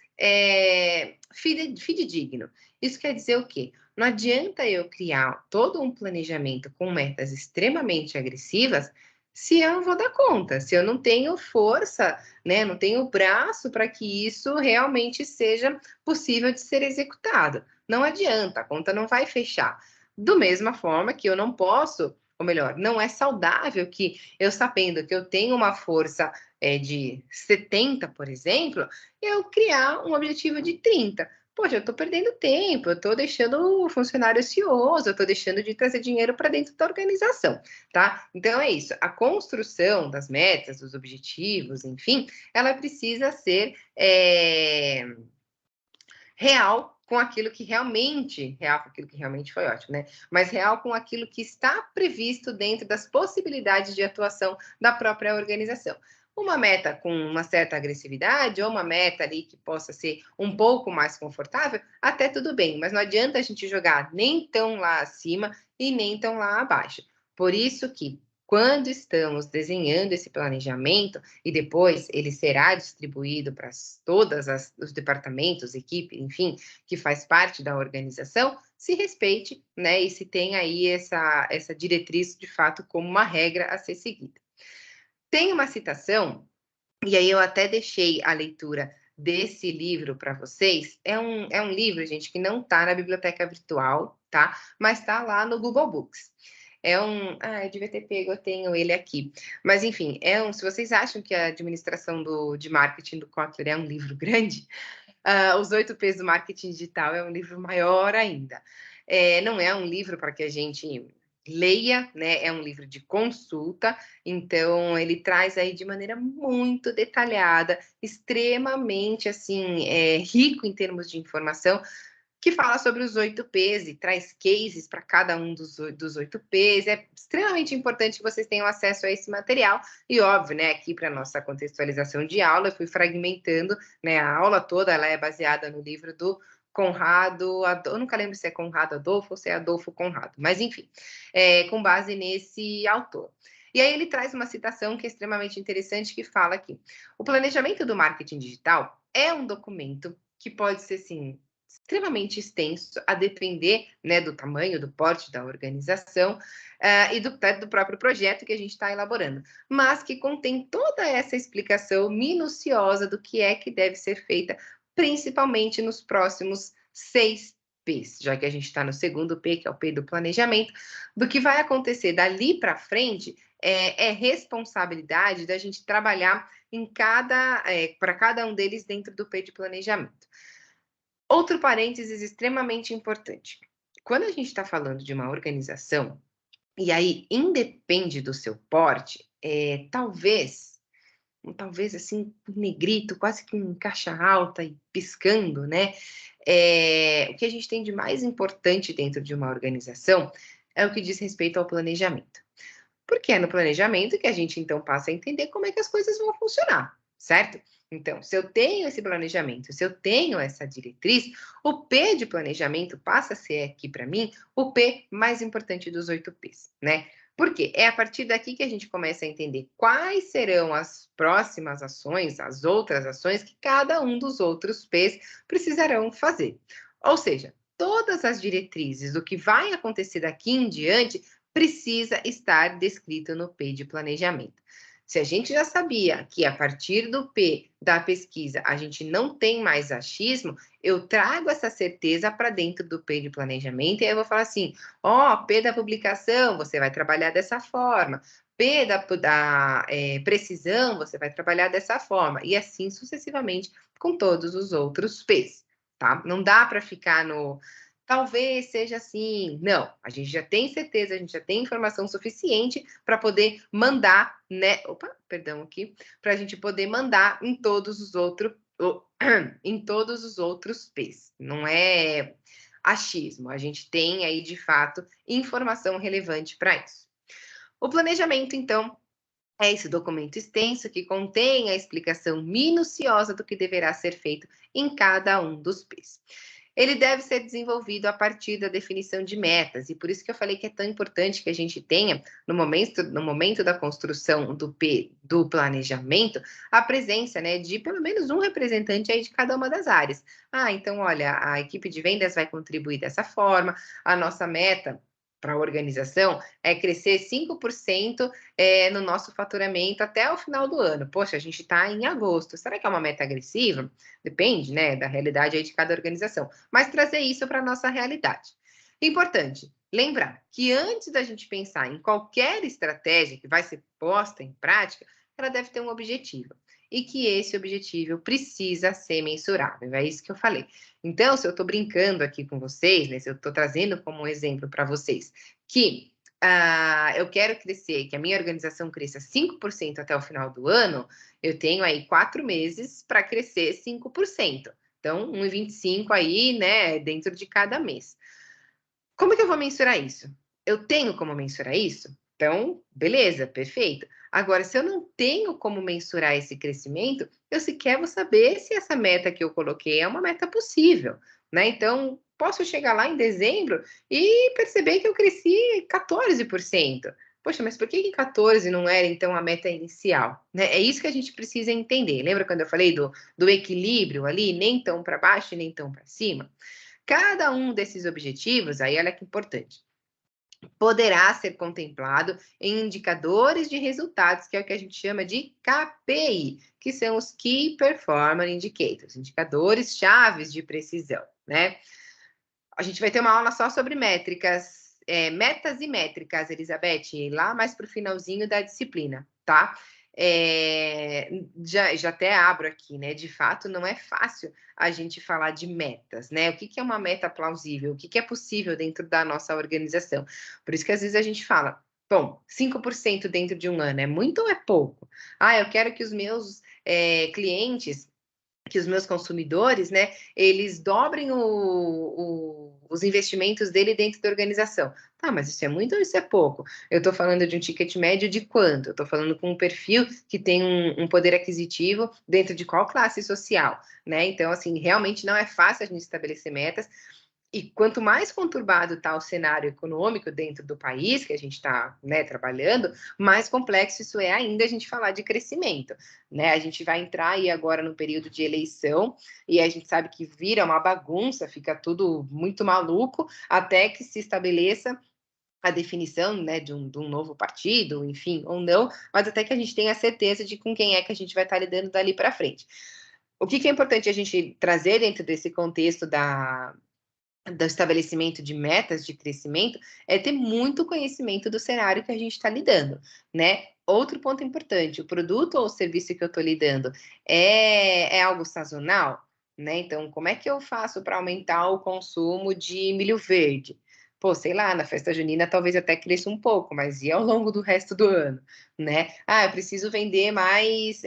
fidedigno. Isso quer dizer o quê? Não adianta eu criar todo um planejamento com metas extremamente agressivas se eu não vou dar conta, se eu não tenho força, né, não tenho braço para que isso realmente seja possível de ser executado. Não adianta, a conta não vai fechar. Do mesma forma que eu não posso, ou melhor, não é saudável que eu sabendo que eu tenho uma força de 70, por exemplo, eu criar um objetivo de 30. Poxa, eu estou perdendo tempo, eu estou deixando o funcionário ocioso, eu estou deixando de trazer dinheiro para dentro da organização, tá? Então é isso, a construção das metas, dos objetivos, enfim, ela precisa ser real com aquilo que realmente foi ótimo, né? Mas real com aquilo que está previsto dentro das possibilidades de atuação da própria organização. Uma meta com uma certa agressividade ou uma meta ali que possa ser um pouco mais confortável, até tudo bem, mas não adianta a gente jogar nem tão lá acima e nem tão lá abaixo. Por isso que quando estamos desenhando esse planejamento e depois ele será distribuído para todos os departamentos, equipe, enfim, que faz parte da organização, se respeite, né, e se tem aí essa diretriz, de fato, como uma regra a ser seguida. Tem uma citação, e aí eu até deixei a leitura desse livro para vocês, é um livro, gente, que não está na biblioteca virtual, tá? Mas está lá no Google Books. Eu devia ter pego, eu tenho ele aqui. Mas, enfim, se vocês acham que a administração de marketing do Kotler é um livro grande, Os 8 P's do Marketing Digital é um livro maior ainda. Não é um livro para que a gente leia, né? É um livro de consulta, então ele traz aí de maneira muito detalhada, extremamente assim, rico em termos de informação, que fala sobre os 8 P's e traz cases para cada um dos 8 P's. É extremamente importante que vocês tenham acesso a esse material. E óbvio, né, aqui para nossa contextualização de aula, eu fui fragmentando, né, a aula toda, ela é baseada no livro do Conrado, eu nunca lembro se é Conrado Adolfo ou se é Adolfo Conrado, mas enfim, com base nesse autor. E aí ele traz uma citação que é extremamente interessante, que fala aqui: o planejamento do marketing digital é um documento que pode ser, sim, extremamente extenso, a depender, né, do tamanho, do porte da organização e do próprio projeto que a gente está elaborando, mas que contém toda essa explicação minuciosa do que é que deve ser feita, principalmente nos próximos 6 P's, já que a gente está no segundo P, que é o P do planejamento, do que vai acontecer dali para frente é responsabilidade da gente trabalhar para cada um deles dentro do P de planejamento. Outro parênteses extremamente importante. Quando a gente está falando de uma organização, e aí independe do seu porte, talvez talvez assim, negrito, quase que em caixa alta e piscando, né? O que a gente tem de mais importante dentro de uma organização é o que diz respeito ao planejamento. Porque é no planejamento que a gente então passa a entender como é que as coisas vão funcionar, certo? Então, se eu tenho esse planejamento, se eu tenho essa diretriz, o P de planejamento passa a ser aqui para mim o P mais importante dos 8 P's, né? Porque é a partir daqui que a gente começa a entender quais serão as próximas ações, as outras ações que cada um dos outros P's precisarão fazer. Ou seja, todas as diretrizes do que vai acontecer daqui em diante precisa estar descrito no P de planejamento. Se a gente já sabia que a partir do P da pesquisa a gente não tem mais achismo, eu trago essa certeza para dentro do P de planejamento e aí eu vou falar assim: ó, P da publicação, você vai trabalhar dessa forma. P da precisão, você vai trabalhar dessa forma. E assim sucessivamente com todos os outros P's, tá? Não dá para ficar no talvez seja assim. Não, a gente já tem certeza, a gente já tem informação suficiente para poder mandar, né? Opa, perdão aqui, para a gente poder mandar em todos os outros, em todos os outros P's. Não é achismo, a gente tem aí de fato informação relevante para isso. O planejamento, então, é esse documento extenso que contém a explicação minuciosa do que deverá ser feito em cada um dos P's. Ele deve ser desenvolvido a partir da definição de metas, e por isso que eu falei que é tão importante que a gente tenha, no momento da construção do P do planejamento, a presença, né, de pelo menos um representante aí de cada uma das áreas. Ah, então, olha, a equipe de vendas vai contribuir dessa forma, a nossa meta para a organização é crescer 5% no nosso faturamento até o final do ano. Poxa, a gente está em agosto. Será que é uma meta agressiva? Depende, né, da realidade aí de cada organização. Mas trazer isso para a nossa realidade. Importante lembrar que antes da gente pensar em qualquer estratégia que vai ser posta em prática, ela deve ter um objetivo. E que esse objetivo precisa ser mensurável. É isso que eu falei. Então, se eu estou brincando aqui com vocês, né, se eu estou trazendo como um exemplo para vocês que eu quero crescer, que a minha organização cresça 5% até o final do ano, eu tenho aí 4 meses para crescer 5%. Então, 1,25 aí, né, dentro de cada mês. Como que eu vou mensurar isso? Eu tenho como mensurar isso? Então, beleza, perfeito. Agora, se eu não tenho como mensurar esse crescimento, eu sequer vou saber se essa meta que eu coloquei é uma meta possível, né? Então, posso chegar lá em dezembro e perceber que eu cresci 14%. Poxa, mas por que 14 não era então a meta inicial? Né? É isso que a gente precisa entender. Lembra quando eu falei do equilíbrio ali, nem tão para baixo e nem tão para cima? Cada um desses objetivos, aí olha que importante, poderá ser contemplado em indicadores de resultados, que é o que a gente chama de KPI, que são os Key Performance Indicators, indicadores chaves de precisão, né? A gente vai ter uma aula só sobre métricas, metas e métricas, Elizabeth, lá mais para o finalzinho da disciplina, tá? Já até abro aqui, né? De fato, não é fácil a gente falar de metas, né? O que é uma meta plausível? O que é possível dentro da nossa organização? Por isso que às vezes a gente fala, bom, 5% dentro de um ano é muito ou é pouco? Ah, eu quero que os meus clientes, que os meus consumidores, né, eles dobrem os investimentos dele dentro da organização. Tá, mas isso é muito ou isso é pouco? Eu estou falando de um ticket médio de quanto? Eu estou falando com um perfil que tem um poder aquisitivo dentro de qual classe social, né? Então, assim, realmente não é fácil a gente estabelecer metas, e quanto mais conturbado está o cenário econômico dentro do país que a gente está, né, trabalhando, mais complexo isso é ainda a gente falar de crescimento, né? A gente vai entrar aí agora no período de eleição e a gente sabe que vira uma bagunça, fica tudo muito maluco até que se estabeleça a definição, né, de um novo partido, enfim, ou não, mas até que a gente tenha certeza de com quem é que a gente vai estar lidando dali para frente. O que é importante a gente trazer dentro desse contexto do estabelecimento de metas de crescimento é ter muito conhecimento do cenário que a gente está lidando, né? Outro ponto importante, o produto ou o serviço que eu estou lidando é algo sazonal, né? Então, como é que eu faço para aumentar o consumo de milho verde? Pô, sei lá, na festa junina talvez até cresça um pouco, mas e ao longo do resto do ano, né? Ah, eu preciso vender mais,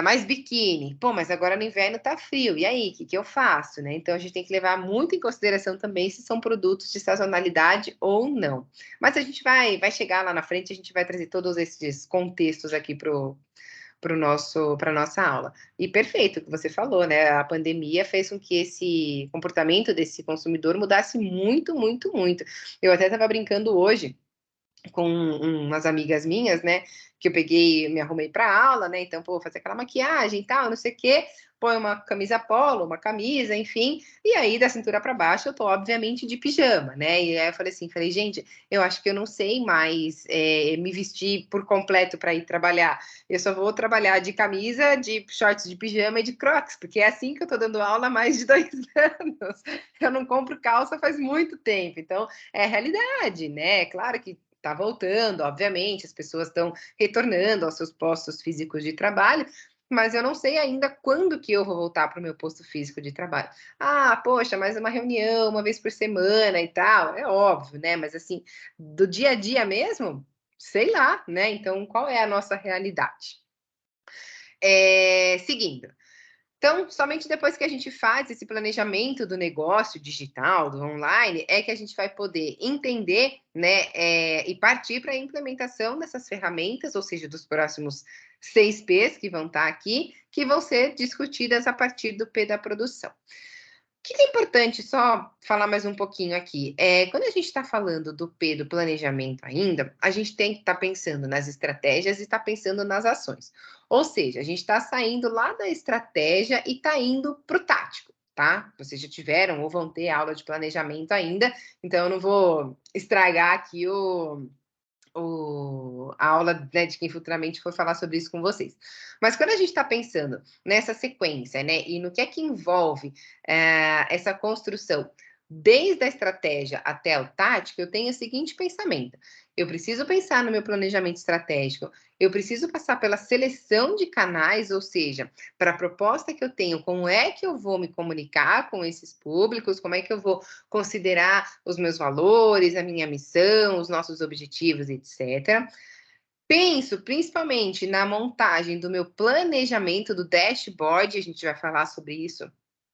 mais biquíni. Pô, mas agora no inverno tá frio, e aí, o que que eu faço, né? Então a gente tem que levar muito em consideração também se são produtos de sazonalidade ou não. Mas a gente vai chegar lá na frente, a gente vai trazer todos esses contextos aqui para nossa aula. E perfeito o que você falou, né? A pandemia fez com que esse comportamento desse consumidor mudasse muito, muito, muito. Eu até estava brincando hoje com umas amigas minhas, né? Que eu peguei, me arrumei para aula, né? Então, pô, fazer aquela maquiagem e tal, não sei o quê. Põe uma camisa polo, uma camisa, enfim. E aí, da cintura para baixo, eu tô, obviamente, de pijama, né? E aí eu falei assim, gente, eu acho que eu não sei mais me vestir por completo para ir trabalhar. Eu só vou trabalhar de camisa, de shorts de pijama e de crocs, porque é assim que eu tô dando aula há mais de 2 anos. Eu não compro calça faz muito tempo. Então, é a realidade, né? Claro que está voltando, obviamente, as pessoas estão retornando aos seus postos físicos de trabalho, mas eu não sei ainda quando que eu vou voltar para o meu posto físico de trabalho. Ah, poxa, mais uma reunião uma vez por semana e tal, é óbvio, né? Mas assim, do dia a dia mesmo, sei lá, né? Então, qual é a nossa realidade? Seguindo. Então, somente depois que a gente faz esse planejamento do negócio digital, do online, é que a gente vai poder entender, né, e partir para a implementação dessas ferramentas, ou seja, dos próximos 6 P's que vão estar aqui, que vão ser discutidas a partir do P da produção. O que é importante só falar mais um pouquinho aqui? Quando a gente está falando do P do planejamento ainda, a gente tem que estar pensando nas estratégias e estar pensando nas ações. Ou seja, a gente está saindo lá da estratégia e está indo para o tático, tá? Vocês já tiveram ou vão ter aula de planejamento ainda, então eu não vou estragar aqui a aula, né, de quem futuramente for falar sobre isso com vocês. Mas quando a gente está pensando nessa sequência, né, e no que é que envolve essa construção, desde a estratégia até o tático, eu tenho o seguinte pensamento: eu preciso pensar no meu planejamento estratégico, eu preciso passar pela seleção de canais, ou seja, para a proposta que eu tenho, como é que eu vou me comunicar com esses públicos, como é que eu vou considerar os meus valores, a minha missão, os nossos objetivos, etc. Penso principalmente na montagem do meu planejamento do dashboard, a gente vai falar sobre isso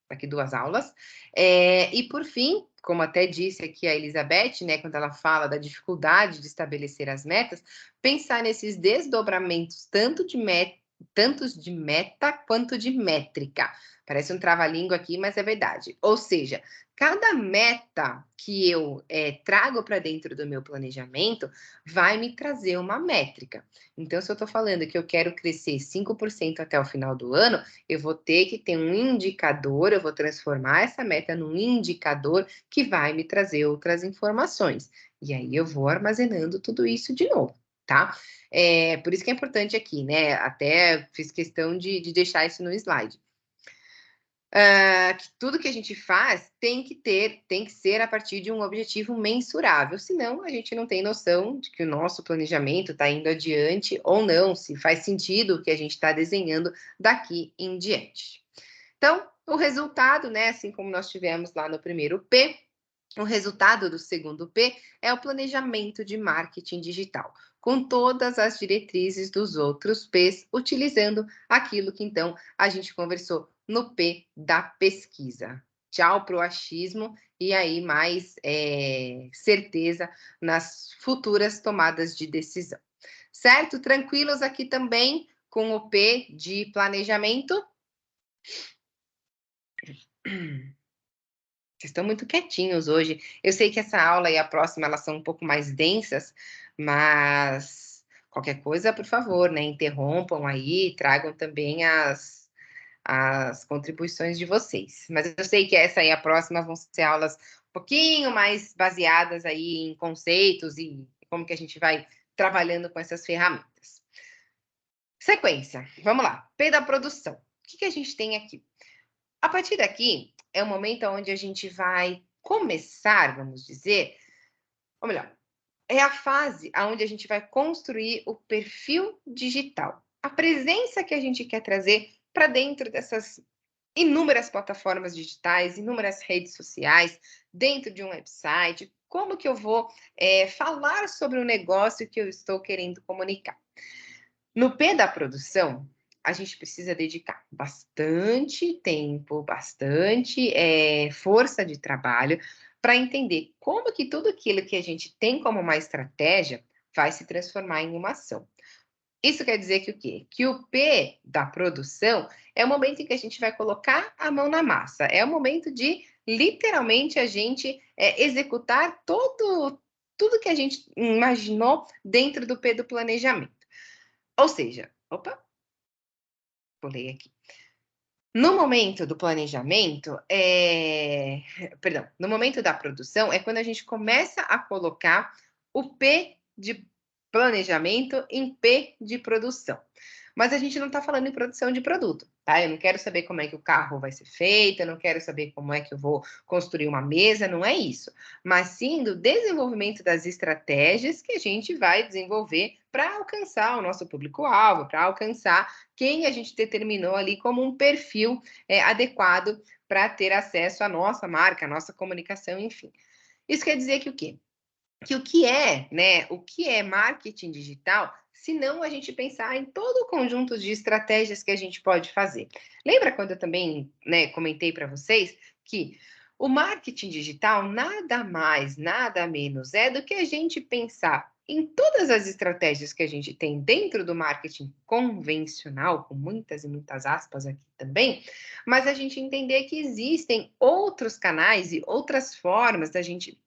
daqui 2 aulas. E por fim, como até disse aqui a Elizabeth, né, quando ela fala da dificuldade de estabelecer as metas, pensar nesses desdobramentos tantos de meta quanto de métrica. Parece um trava-língua aqui, mas é verdade. Ou seja, cada meta que eu trago para dentro do meu planejamento vai me trazer uma métrica. Então, se eu estou falando que eu quero crescer 5% até o final do ano, eu vou ter que ter um indicador, eu vou transformar essa meta num indicador que vai me trazer outras informações. E aí eu vou armazenando tudo isso de novo, tá? Por isso que é importante aqui, né? Até fiz questão de deixar isso no slide. Que tudo que a gente faz tem que ser a partir de um objetivo mensurável, senão a gente não tem noção de que o nosso planejamento está indo adiante ou não, se faz sentido o que a gente está desenhando daqui em diante. Então, o resultado, né, assim como nós tivemos lá no primeiro P, o resultado do segundo P é o planejamento de marketing digital, com todas as diretrizes dos outros P's, utilizando aquilo que então a gente conversou no P da pesquisa. Tchau para o achismo e aí mais certeza nas futuras tomadas de decisão. Certo? Tranquilos aqui também com o P de planejamento? Vocês estão muito quietinhos hoje. Eu sei que essa aula e a próxima elas são um pouco mais densas, mas qualquer coisa, por favor, né, interrompam aí, tragam também as contribuições de vocês. Mas eu sei que essa e a próxima vão ser aulas um pouquinho mais baseadas aí em conceitos e como que a gente vai trabalhando com essas ferramentas. Sequência, vamos lá. P da produção. O que a gente tem aqui? A partir daqui, é o momento onde a gente vai começar, vamos dizer, ou melhor, é a fase onde a gente vai construir o perfil digital. A presença que a gente quer trazer para dentro inúmeras plataformas digitais, inúmeras redes sociais, dentro de um website, como que eu vou falar sobre o negócio que eu estou querendo comunicar. No P da produção, a gente precisa dedicar bastante tempo, bastante força de trabalho para entender como que tudo aquilo que a gente tem como uma estratégia vai se transformar em uma ação. Isso quer dizer que o quê? Que o P da produção é o momento em que a gente vai colocar a mão na massa, é o momento de literalmente a gente executar tudo que a gente imaginou dentro do P do planejamento. Ou seja, opa, pulei aqui. No momento do planejamento, perdão, no momento da produção é quando a gente começa a colocar o P de planejamento em P de produção. Mas a gente não está falando em produção de produto, tá? Eu não quero saber como é que o carro vai ser feito, eu não quero saber como é que eu vou construir uma mesa, não é isso. Mas sim do desenvolvimento das estratégias que a gente vai desenvolver para alcançar o nosso público-alvo, para alcançar quem a gente determinou ali como um perfil adequado para ter acesso à nossa marca, à nossa comunicação, enfim. Isso quer dizer que o quê? Que o que é, né, o que é marketing digital, se não a gente pensar em todo o conjunto de estratégias que a gente pode fazer. Lembra quando eu também, né, comentei para vocês que o marketing digital nada mais, nada menos é do que a gente pensar em todas as estratégias que a gente tem dentro do marketing convencional, com muitas e muitas aspas aqui também, mas a gente entender que existem outros canais e outras formas da gente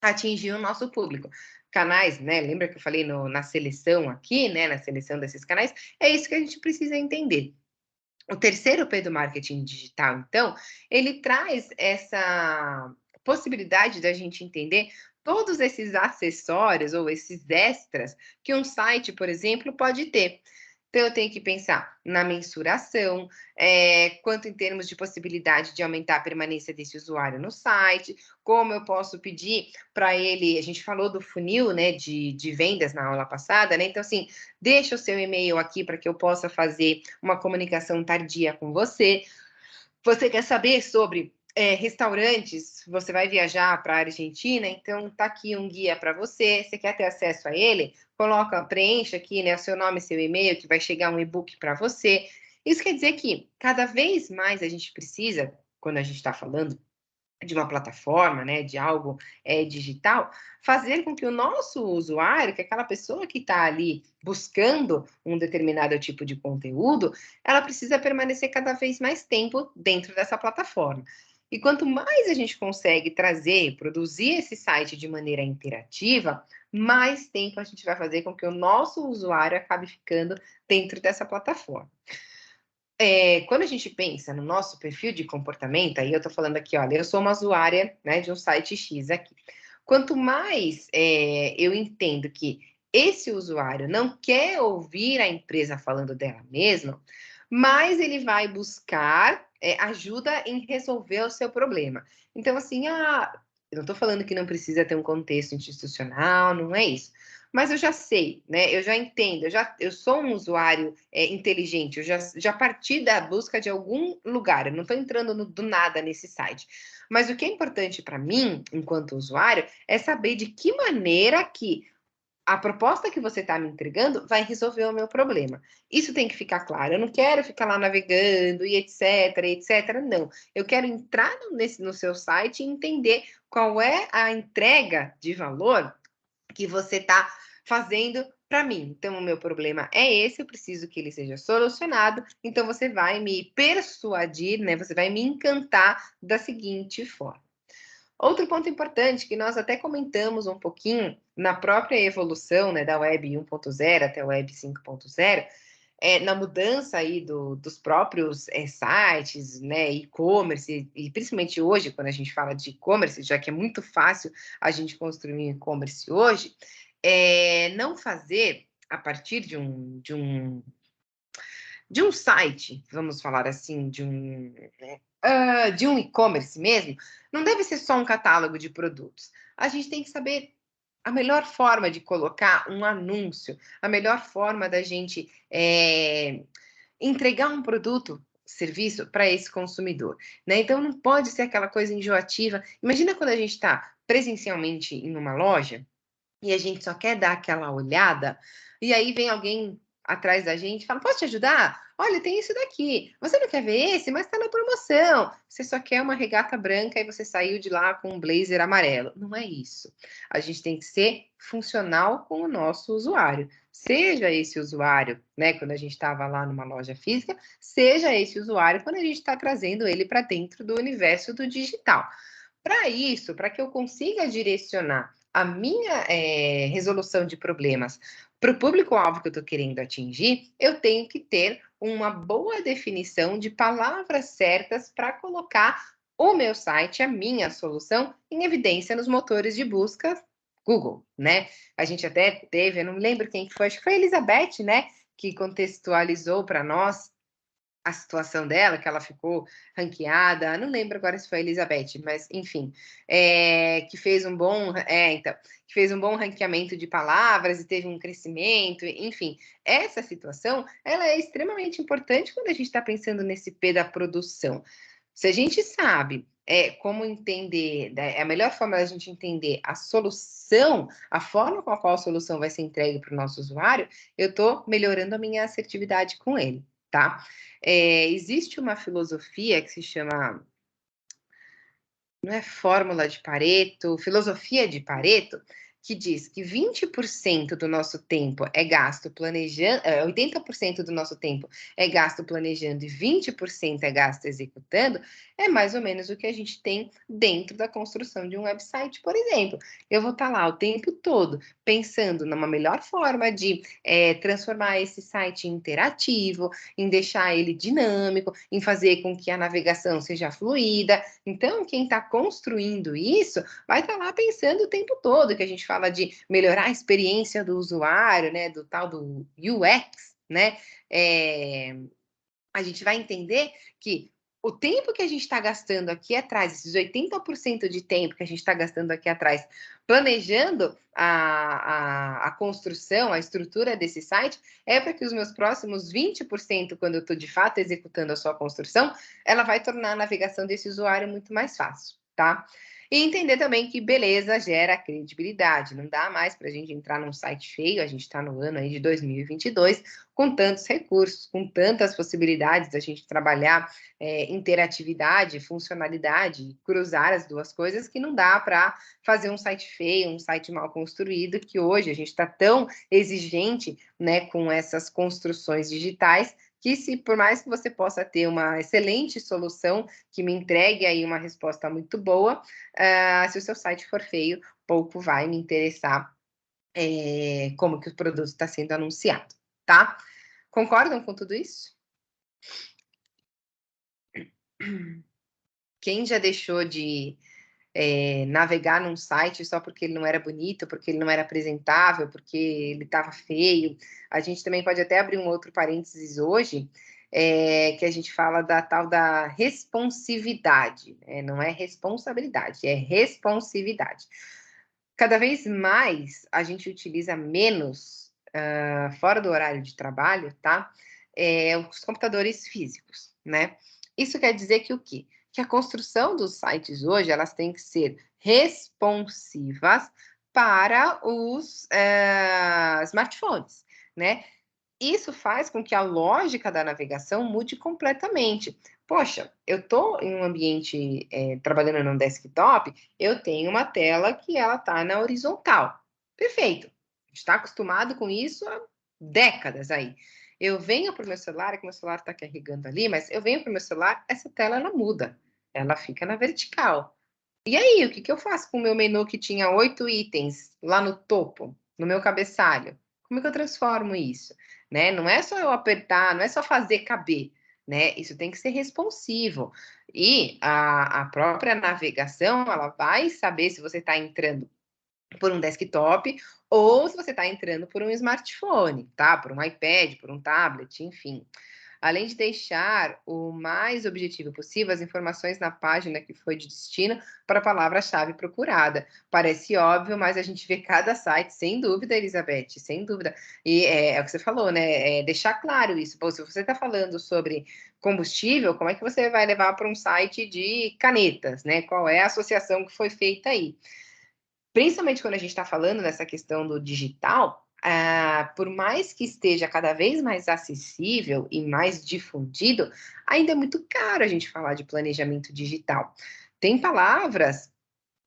atingir o nosso público. Canais, né? Lembra que eu falei na seleção aqui, né? Na seleção desses canais, é isso que a gente precisa entender. O terceiro P do marketing digital, então, ele traz essa possibilidade da gente entender todos esses acessórios ou esses extras que um site, por exemplo, pode ter. Então, eu tenho que pensar na mensuração, quanto em termos de possibilidade de aumentar a permanência desse usuário no site, como eu posso pedir para ele, a gente falou do funil, né, de vendas na aula passada, né? Então, assim, deixa o seu e-mail aqui para que eu possa fazer uma comunicação tardia com você. Você quer saber sobre restaurantes? Você vai viajar para a Argentina, então tá aqui um guia para você. Você quer ter acesso a ele? Coloca, preencha aqui, né, o seu nome e seu e-mail, que vai chegar um e-book para você. Isso quer dizer que cada vez mais a gente precisa, quando a gente está falando de uma plataforma, né, de algo digital, fazer com que o nosso usuário, que é aquela pessoa que está ali buscando um determinado tipo de conteúdo, ela precisa permanecer cada vez mais tempo dentro dessa plataforma. E quanto mais a gente consegue trazer, produzir esse site de maneira interativa, mais tempo a gente vai fazer com que o nosso usuário acabe ficando dentro dessa plataforma. Quando a gente pensa no nosso perfil de comportamento, aí eu estou falando aqui, olha, eu sou uma usuária, né, de um site X aqui. Quanto mais eu entendo que esse usuário não quer ouvir a empresa falando dela mesma, mais ele vai buscar ajuda em resolver o seu problema. Então, assim, eu não estou falando que não precisa ter um contexto institucional, não é isso. Mas eu já sei, né? Eu já entendo, eu sou um usuário inteligente, eu já parti da busca de algum lugar, eu não estou entrando do nada nesse site. Mas o que é importante para mim, enquanto usuário, é saber de que maneira que a proposta que você está me entregando vai resolver o meu problema. Isso tem que ficar claro. Eu não quero ficar lá navegando e etc, etc. Não. Eu quero entrar no seu site e entender qual é a entrega de valor que você está fazendo para mim. Então, o meu problema é esse, eu preciso que ele seja solucionado. Então, você vai me persuadir, né? Você vai me encantar da seguinte forma. Outro ponto importante que nós até comentamos um pouquinho na própria evolução, né, da Web 1.0 até a Web 5.0, na mudança aí dos próprios sites, né, e-commerce, e principalmente hoje, quando a gente fala de e-commerce, já que é muito fácil a gente construir um e-commerce hoje, não fazer a partir de um site, vamos falar assim, de um e-commerce mesmo, não deve ser só um catálogo de produtos. A gente tem que saber a melhor forma de colocar um anúncio, a melhor forma da gente entregar um produto serviço para esse consumidor, né? Então não pode ser aquela coisa enjoativa. Imagina quando a gente está presencialmente em uma loja e a gente só quer dar aquela olhada, e aí vem alguém atrás da gente e fala: posso te ajudar? Olha, tem isso daqui. Você não quer ver esse, mas está na promoção. Você só quer uma regata branca e você saiu de lá com um blazer amarelo. Não é isso. A gente tem que ser funcional com o nosso usuário. Seja esse usuário, né, quando a gente estava lá numa loja física, seja esse usuário quando a gente está trazendo ele para dentro do universo do digital. Para isso, para que eu consiga direcionar a minha resolução de problemas para o público-alvo que eu estou querendo atingir, eu tenho que ter uma boa definição de palavras certas para colocar o meu site, a minha solução, em evidência nos motores de busca Google, né? A gente até teve, eu não lembro quem foi, acho que foi a Elizabeth, né? Que contextualizou para nós a situação dela, que ela ficou ranqueada, não lembro agora se foi a Elizabeth, mas enfim, que fez um bom, que fez um bom ranqueamento de palavras e teve um crescimento, enfim, essa situação, ela é extremamente importante quando a gente está pensando nesse P da produção. Se a gente sabe como entender, a melhor forma da gente entender a solução, a forma com a qual a solução vai ser entregue para o nosso usuário, eu estou melhorando a minha assertividade com ele, tá? Existe uma filosofia que se chama, não é fórmula de Pareto, filosofia de Pareto, que diz que 20% do nosso tempo é gasto planejando, 80% do nosso tempo é gasto planejando e 20% é gasto executando, é mais ou menos o que a gente tem dentro da construção de um website, por exemplo. Eu vou estar lá o tempo todo pensando numa melhor forma de transformar esse site em interativo, em deixar ele dinâmico, em fazer com que a navegação seja fluida. Então, quem está construindo isso vai estar lá pensando o tempo todo, que a gente fala de melhorar a experiência do usuário, né, do tal do UX, né? A gente vai entender que o tempo que a gente está gastando aqui atrás, esses 80% de tempo que a gente está gastando aqui atrás, planejando a construção, a estrutura desse site, é para que os meus próximos 20%, quando eu estou de fato executando a sua construção, ela vai tornar a navegação desse usuário muito mais fácil, tá? E entender também que beleza gera credibilidade. Não dá mais para a gente entrar num site feio, a gente está no ano aí de 2022, com tantos recursos, com tantas possibilidades da gente trabalhar interatividade, funcionalidade, cruzar as duas coisas, que não dá para fazer um site feio, um site mal construído, que hoje a gente está tão exigente, né, com essas construções digitais, que se por mais que você possa ter uma excelente solução que me entregue aí uma resposta muito boa, se o seu site for feio, pouco vai me interessar como que o produto está sendo anunciado, tá? Concordam com tudo isso? Quem já deixou de navegar num site só porque ele não era bonito, porque ele não era apresentável, porque ele estava feio? A gente também pode até abrir um outro parênteses hoje, que a gente fala da tal da responsividade, não é responsabilidade, é responsividade. Cada vez mais a gente utiliza menos, fora do horário de trabalho, tá? Os computadores físicos, né? Isso quer dizer que o quê? Que a construção dos sites hoje, elas têm que ser responsivas para os smartphones, né? Isso faz com que a lógica da navegação mude completamente. Poxa, eu estou em um ambiente trabalhando num desktop, eu tenho uma tela que ela está na horizontal. Perfeito. Está acostumado com isso há décadas aí. Eu venho para o meu celular, é que meu celular está carregando ali, mas eu venho para o meu celular, essa tela ela muda, ela fica na vertical. E aí, o que, que eu faço com o meu menu que tinha 8 itens lá no topo, no meu cabeçalho? Como é que eu transformo isso? Né? Não é só eu apertar, não é só fazer caber, né? Isso tem que ser responsivo. E a própria navegação, ela vai saber se você está entrando por um desktop ou se você está entrando por um smartphone, tá? Por um iPad, por um tablet, enfim. além de deixar o mais objetivo possível as informações na página que foi de destino para a palavra-chave procurada. Parece óbvio, mas a gente vê cada site, sem dúvida, Elizabeth, sem dúvida. E é o que você falou, né? Deixar claro isso. Pô, se você está falando sobre combustível, como é que você vai levar para um site de canetas, né? Qual é a associação que foi feita aí? Principalmente quando a gente está falando nessa questão do digital, por mais que esteja cada vez mais acessível e mais difundido, ainda é muito caro a gente falar de planejamento digital. Tem palavras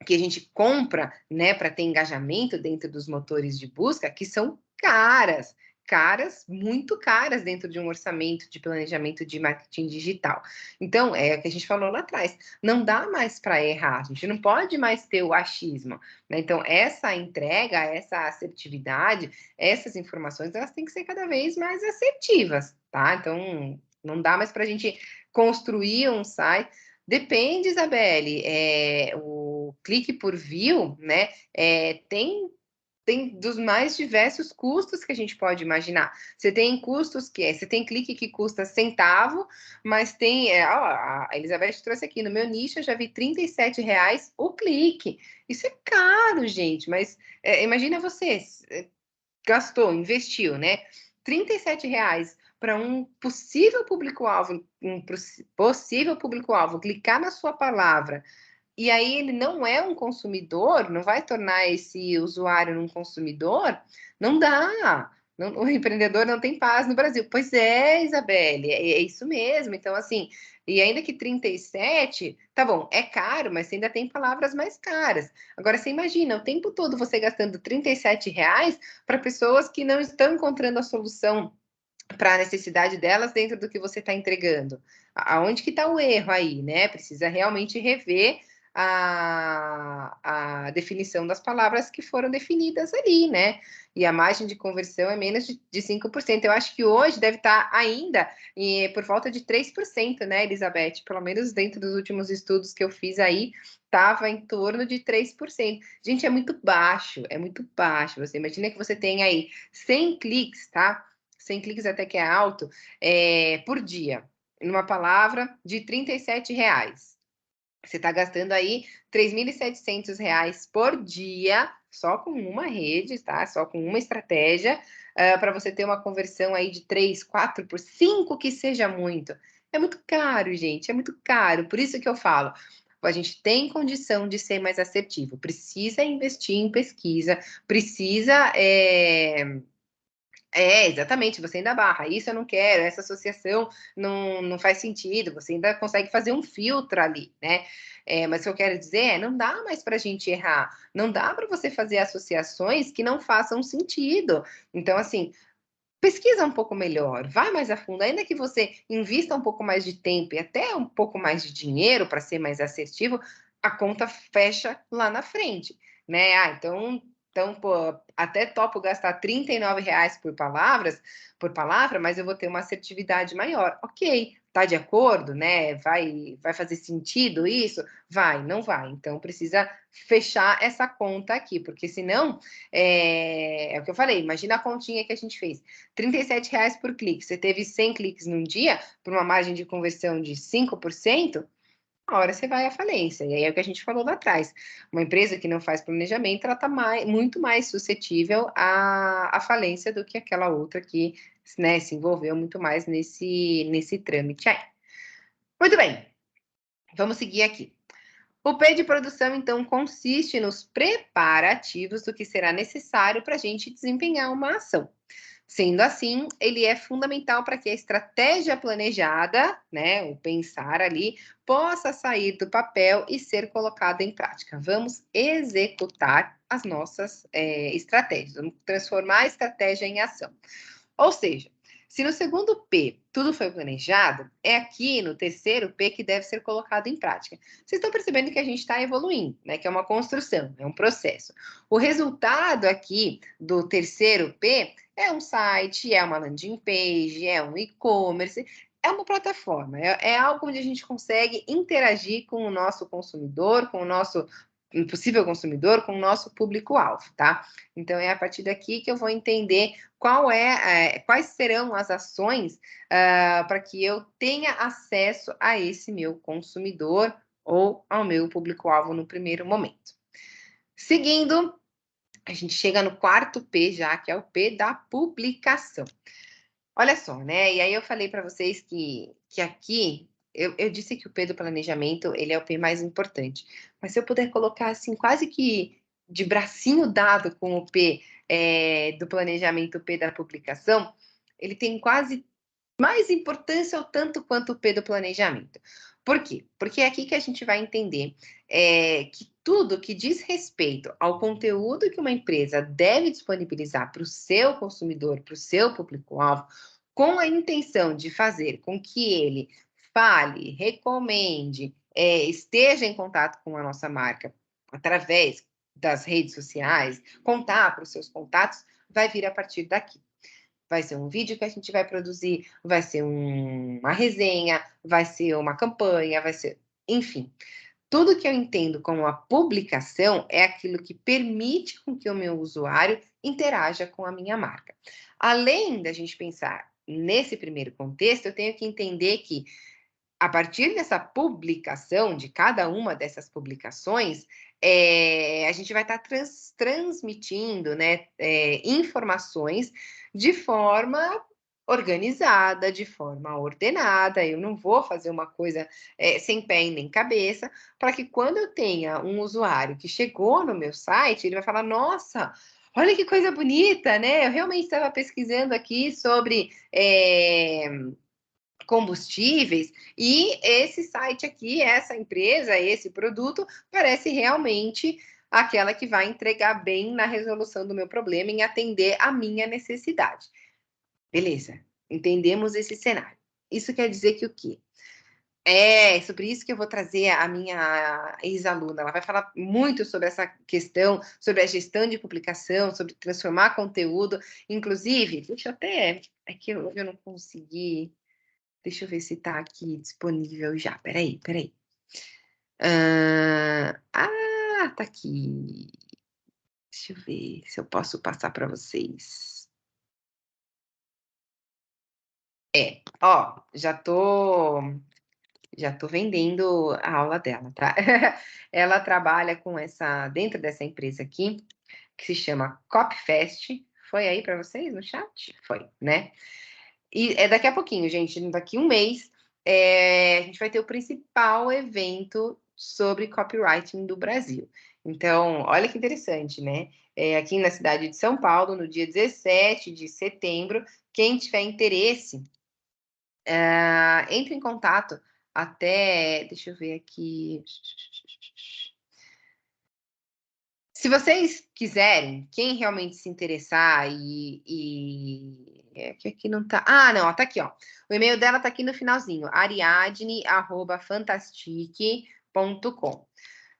que a gente compra, né, para ter engajamento dentro dos motores de busca, que são caras, caras, muito caras dentro de um orçamento de planejamento de marketing digital. Então, é o que a gente falou lá atrás, não dá mais para errar, a gente não pode mais ter o achismo, né? Então, essa entrega, essa assertividade, essas informações, elas têm que ser cada vez mais assertivas, tá? Então, não dá mais para a gente construir um site. Depende, Isabelle, o clique por view, né, tem dos mais diversos custos que a gente pode imaginar. Você tem custos você tem clique que custa centavo, mas tem, a Elizabeth trouxe aqui, no meu nicho eu já vi R$ 37 o clique. Isso é caro, gente, mas imagina você, gastou, investiu, né? R$ 37 para um possível público-alvo, clicar na sua palavra, e aí ele não é um consumidor, não vai tornar esse usuário um consumidor, não dá. Não, o empreendedor não tem paz no Brasil. Pois é, Isabelle, é isso mesmo. Então, assim, e ainda que 37, tá bom, é caro, mas você ainda tem palavras mais caras. Agora, você imagina, o tempo todo você gastando R$ 37 para pessoas que não estão encontrando a solução para a necessidade delas dentro do que você está entregando. Aonde que está o erro aí, né? Precisa realmente rever a definição das palavras que foram definidas ali, né? E a margem de conversão é menos de 5%. Eu acho que hoje deve estar ainda por volta de 3%, né, Elizabeth? Pelo menos dentro dos últimos estudos que eu fiz aí, estava em torno de 3%. Gente, é muito baixo, é muito baixo. Você imagina que você tem aí 100 cliques, tá? 100 cliques até que é alto, por dia, numa palavra de R$ 37. Você está gastando aí R$ 3.700 por dia, só com uma rede, tá? Só com uma estratégia, para você ter uma conversão aí de 3, 4 por 5 que seja muito. É muito caro, gente, é muito caro. Por isso que eu falo, a gente tem condição de ser mais assertivo, precisa investir em pesquisa, precisa exatamente, você ainda barra, isso eu não quero, essa associação não faz sentido, você ainda consegue fazer um filtro ali, né? Mas o que eu quero dizer não dá mais para a gente errar, não dá para você fazer associações que não façam sentido. Então, assim, pesquisa um pouco melhor, vai mais a fundo, ainda que você invista um pouco mais de tempo e até um pouco mais de dinheiro para ser mais assertivo, a conta fecha lá na frente, né? Então, pô, até topo gastar R$ 39 por palavra, mas eu vou ter uma assertividade maior. Ok, tá de acordo, né? Vai fazer sentido isso? Vai, não vai. Então, precisa fechar essa conta aqui, porque senão, é o que eu falei, imagina a continha que a gente fez. R$ 37 por clique, você teve 100 cliques num dia, por uma margem de conversão de 5%, a hora você vai à falência. E aí é o que a gente falou lá atrás. Uma empresa que não faz planejamento, ela está muito mais suscetível à falência do que aquela outra que, né, se envolveu muito mais nesse trâmite aí. Muito bem, vamos seguir aqui. O P de produção, então, consiste nos preparativos do que será necessário para a gente desempenhar uma ação. Sendo assim, ele é fundamental para que a estratégia planejada, né, o pensar ali, possa sair do papel e ser colocada em prática. Vamos executar as nossas estratégias, vamos transformar a estratégia em ação. Ou seja, se no segundo P tudo foi planejado, é aqui no terceiro P que deve ser colocado em prática. Vocês estão percebendo que a gente está evoluindo, né? Que é uma construção, é um processo. O resultado aqui do terceiro P é um site, é uma landing page, é um e-commerce, é uma plataforma, é algo onde a gente consegue interagir com o nosso consumidor, com o nosso um possível consumidor com o nosso público-alvo, tá? Então, é a partir daqui que eu vou entender quais serão as ações para que eu tenha acesso a esse meu consumidor ou ao meu público-alvo no primeiro momento. Seguindo, a gente chega no quarto P já, que é o P da publicação. Olha só, né? E aí eu falei para vocês que aqui eu disse que o P do planejamento ele é o P mais importante. Mas se eu puder colocar assim, quase que de bracinho dado com o P do planejamento, o P da publicação, ele tem quase mais importância ou tanto quanto o P do planejamento. Por quê? Porque é aqui que a gente vai entender que tudo que diz respeito ao conteúdo que uma empresa deve disponibilizar para o seu consumidor, para o seu público-alvo, com a intenção de fazer com que ele fale, recomende, esteja em contato com a nossa marca através das redes sociais, contar para os seus contatos, vai vir a partir daqui. Vai ser um vídeo que a gente vai produzir, vai ser uma resenha, vai ser uma campanha, vai ser... Enfim, tudo que eu entendo como a publicação é aquilo que permite com que o meu usuário interaja com a minha marca. Além da gente pensar nesse primeiro contexto, eu tenho que entender que, a partir dessa publicação, de cada uma dessas publicações, a gente vai estar transmitindo, né, informações de forma organizada, de forma ordenada. Eu não vou fazer uma coisa sem pé e nem cabeça, para que quando eu tenha um usuário que chegou no meu site, ele vai falar, nossa, olha que coisa bonita, né? Eu realmente estava pesquisando aqui sobre combustíveis, e esse site aqui, essa empresa, esse produto, parece realmente aquela que vai entregar bem na resolução do meu problema, em atender a minha necessidade. Beleza, entendemos esse cenário. Isso quer dizer que o quê? É sobre isso que eu vou trazer a minha ex-aluna. Ela vai falar muito sobre essa questão, sobre a gestão de publicação, sobre transformar conteúdo. Inclusive, deixa eu até... É que hoje eu não consegui... Deixa eu ver se está aqui disponível já. Peraí. Tá aqui. Deixa eu ver se eu posso passar para vocês. Já tô vendendo a aula dela, tá? Ela trabalha com dentro dessa empresa aqui, que se chama Copfest. Foi aí para vocês no chat? Foi, né? E é daqui a pouquinho, gente, daqui um mês, a gente vai ter o principal evento sobre copywriting do Brasil. Então, olha que interessante, né? Aqui na cidade de São Paulo, no dia 17 de setembro, quem tiver interesse, entre em contato até... Deixa eu ver aqui... Se vocês quiserem, quem realmente se interessar é que aqui não tá... não, tá aqui, ó. O e-mail dela tá aqui no finalzinho, ariadne@fantastic.com.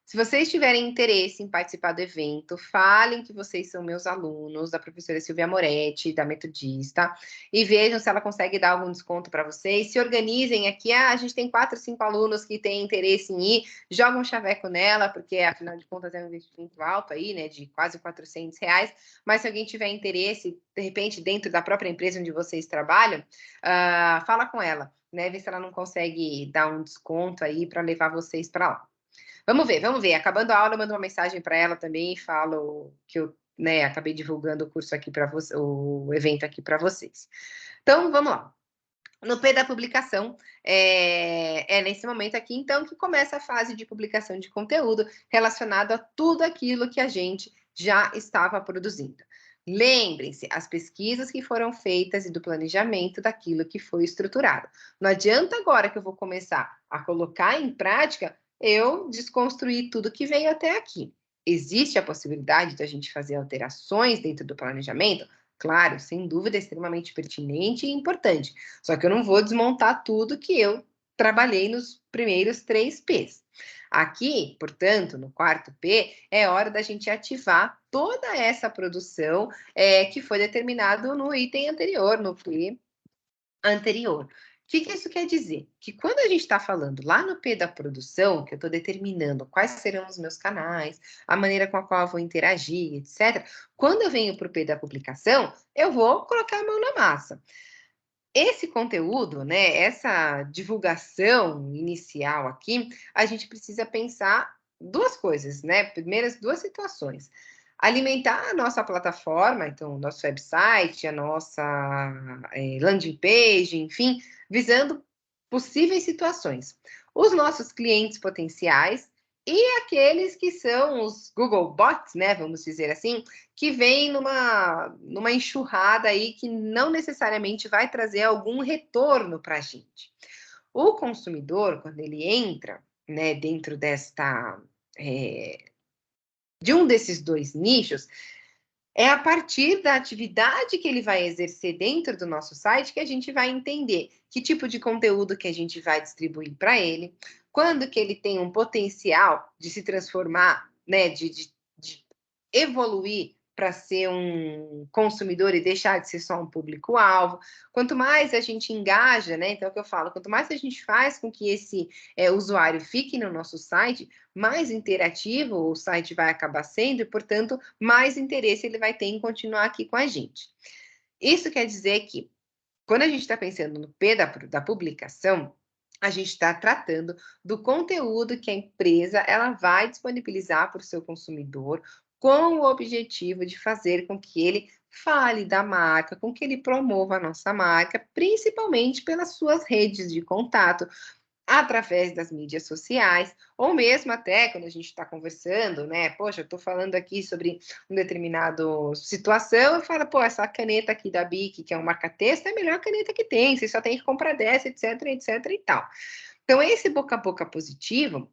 Se vocês tiverem interesse em participar do evento, falem que vocês são meus alunos, da professora Silvia Moretti, da Metodista, e vejam se ela consegue dar algum desconto para vocês. Se organizem aqui, a gente tem 4, 5 alunos que têm interesse em ir, joga um chaveco nela, porque afinal de contas é um investimento alto aí, né, de quase R$400, mas se alguém tiver interesse, de repente, dentro da própria empresa onde vocês trabalham, fala com ela, né, vê se ela não consegue dar um desconto aí para levar vocês para lá. Vamos ver. Acabando a aula, eu mando uma mensagem para ela também e falo que eu, né, acabei divulgando o curso aqui para vocês, o evento aqui para vocês. Então, vamos lá. No P da publicação, é nesse momento aqui, então, que começa a fase de publicação de conteúdo relacionado a tudo aquilo que a gente já estava produzindo. Lembrem-se, as pesquisas que foram feitas e do planejamento daquilo que foi estruturado. Não adianta agora que eu vou começar a colocar em prática, eu desconstruir tudo que veio até aqui. Existe a possibilidade da gente fazer alterações dentro do planejamento? Claro, sem dúvida, é extremamente pertinente e importante. Só que eu não vou desmontar tudo que eu trabalhei nos primeiros 3 P's. Aqui, portanto, no quarto P, é hora da gente ativar toda essa produção que foi determinado no item anterior, no P anterior. que isso quer dizer? Que quando a gente está falando lá no P da produção, que eu estou determinando quais serão os meus canais, a maneira com a qual eu vou interagir, etc., quando eu venho para o P da publicação, eu vou colocar a mão na massa. Esse conteúdo, né, essa divulgação inicial aqui, a gente precisa pensar duas coisas, né? Primeiras duas situações. Alimentar a nossa plataforma, então, o nosso website, a nossa landing page, enfim, visando possíveis situações. Os nossos clientes potenciais e aqueles que são os Google Bots, né, vamos dizer assim, que vem numa enxurrada aí que não necessariamente vai trazer algum retorno para a gente. O consumidor, quando ele entra, né, dentro de um desses dois nichos, é a partir da atividade que ele vai exercer dentro do nosso site que a gente vai entender que tipo de conteúdo que a gente vai distribuir para ele, quando que ele tem um potencial de se transformar, né, de evoluir para ser um consumidor e deixar de ser só um público-alvo. Quanto mais a gente engaja, né? Então, é o que eu falo, quanto mais a gente faz com que esse usuário fique no nosso site, mais interativo o site vai acabar sendo e, portanto, mais interesse ele vai ter em continuar aqui com a gente. Isso quer dizer que, quando a gente está pensando no P da publicação, a gente está tratando do conteúdo que a empresa ela vai disponibilizar para o seu consumidor, com o objetivo de fazer com que ele fale da marca, com que ele promova a nossa marca, principalmente pelas suas redes de contato, através das mídias sociais, ou mesmo até quando a gente está conversando, né? Poxa, eu estou falando aqui sobre uma determinada situação, eu falo, pô, essa caneta aqui da Bic, que é um marca-texto, é a melhor caneta que tem, você só tem que comprar dessa, etc, etc e tal. Então, esse boca a boca positivo,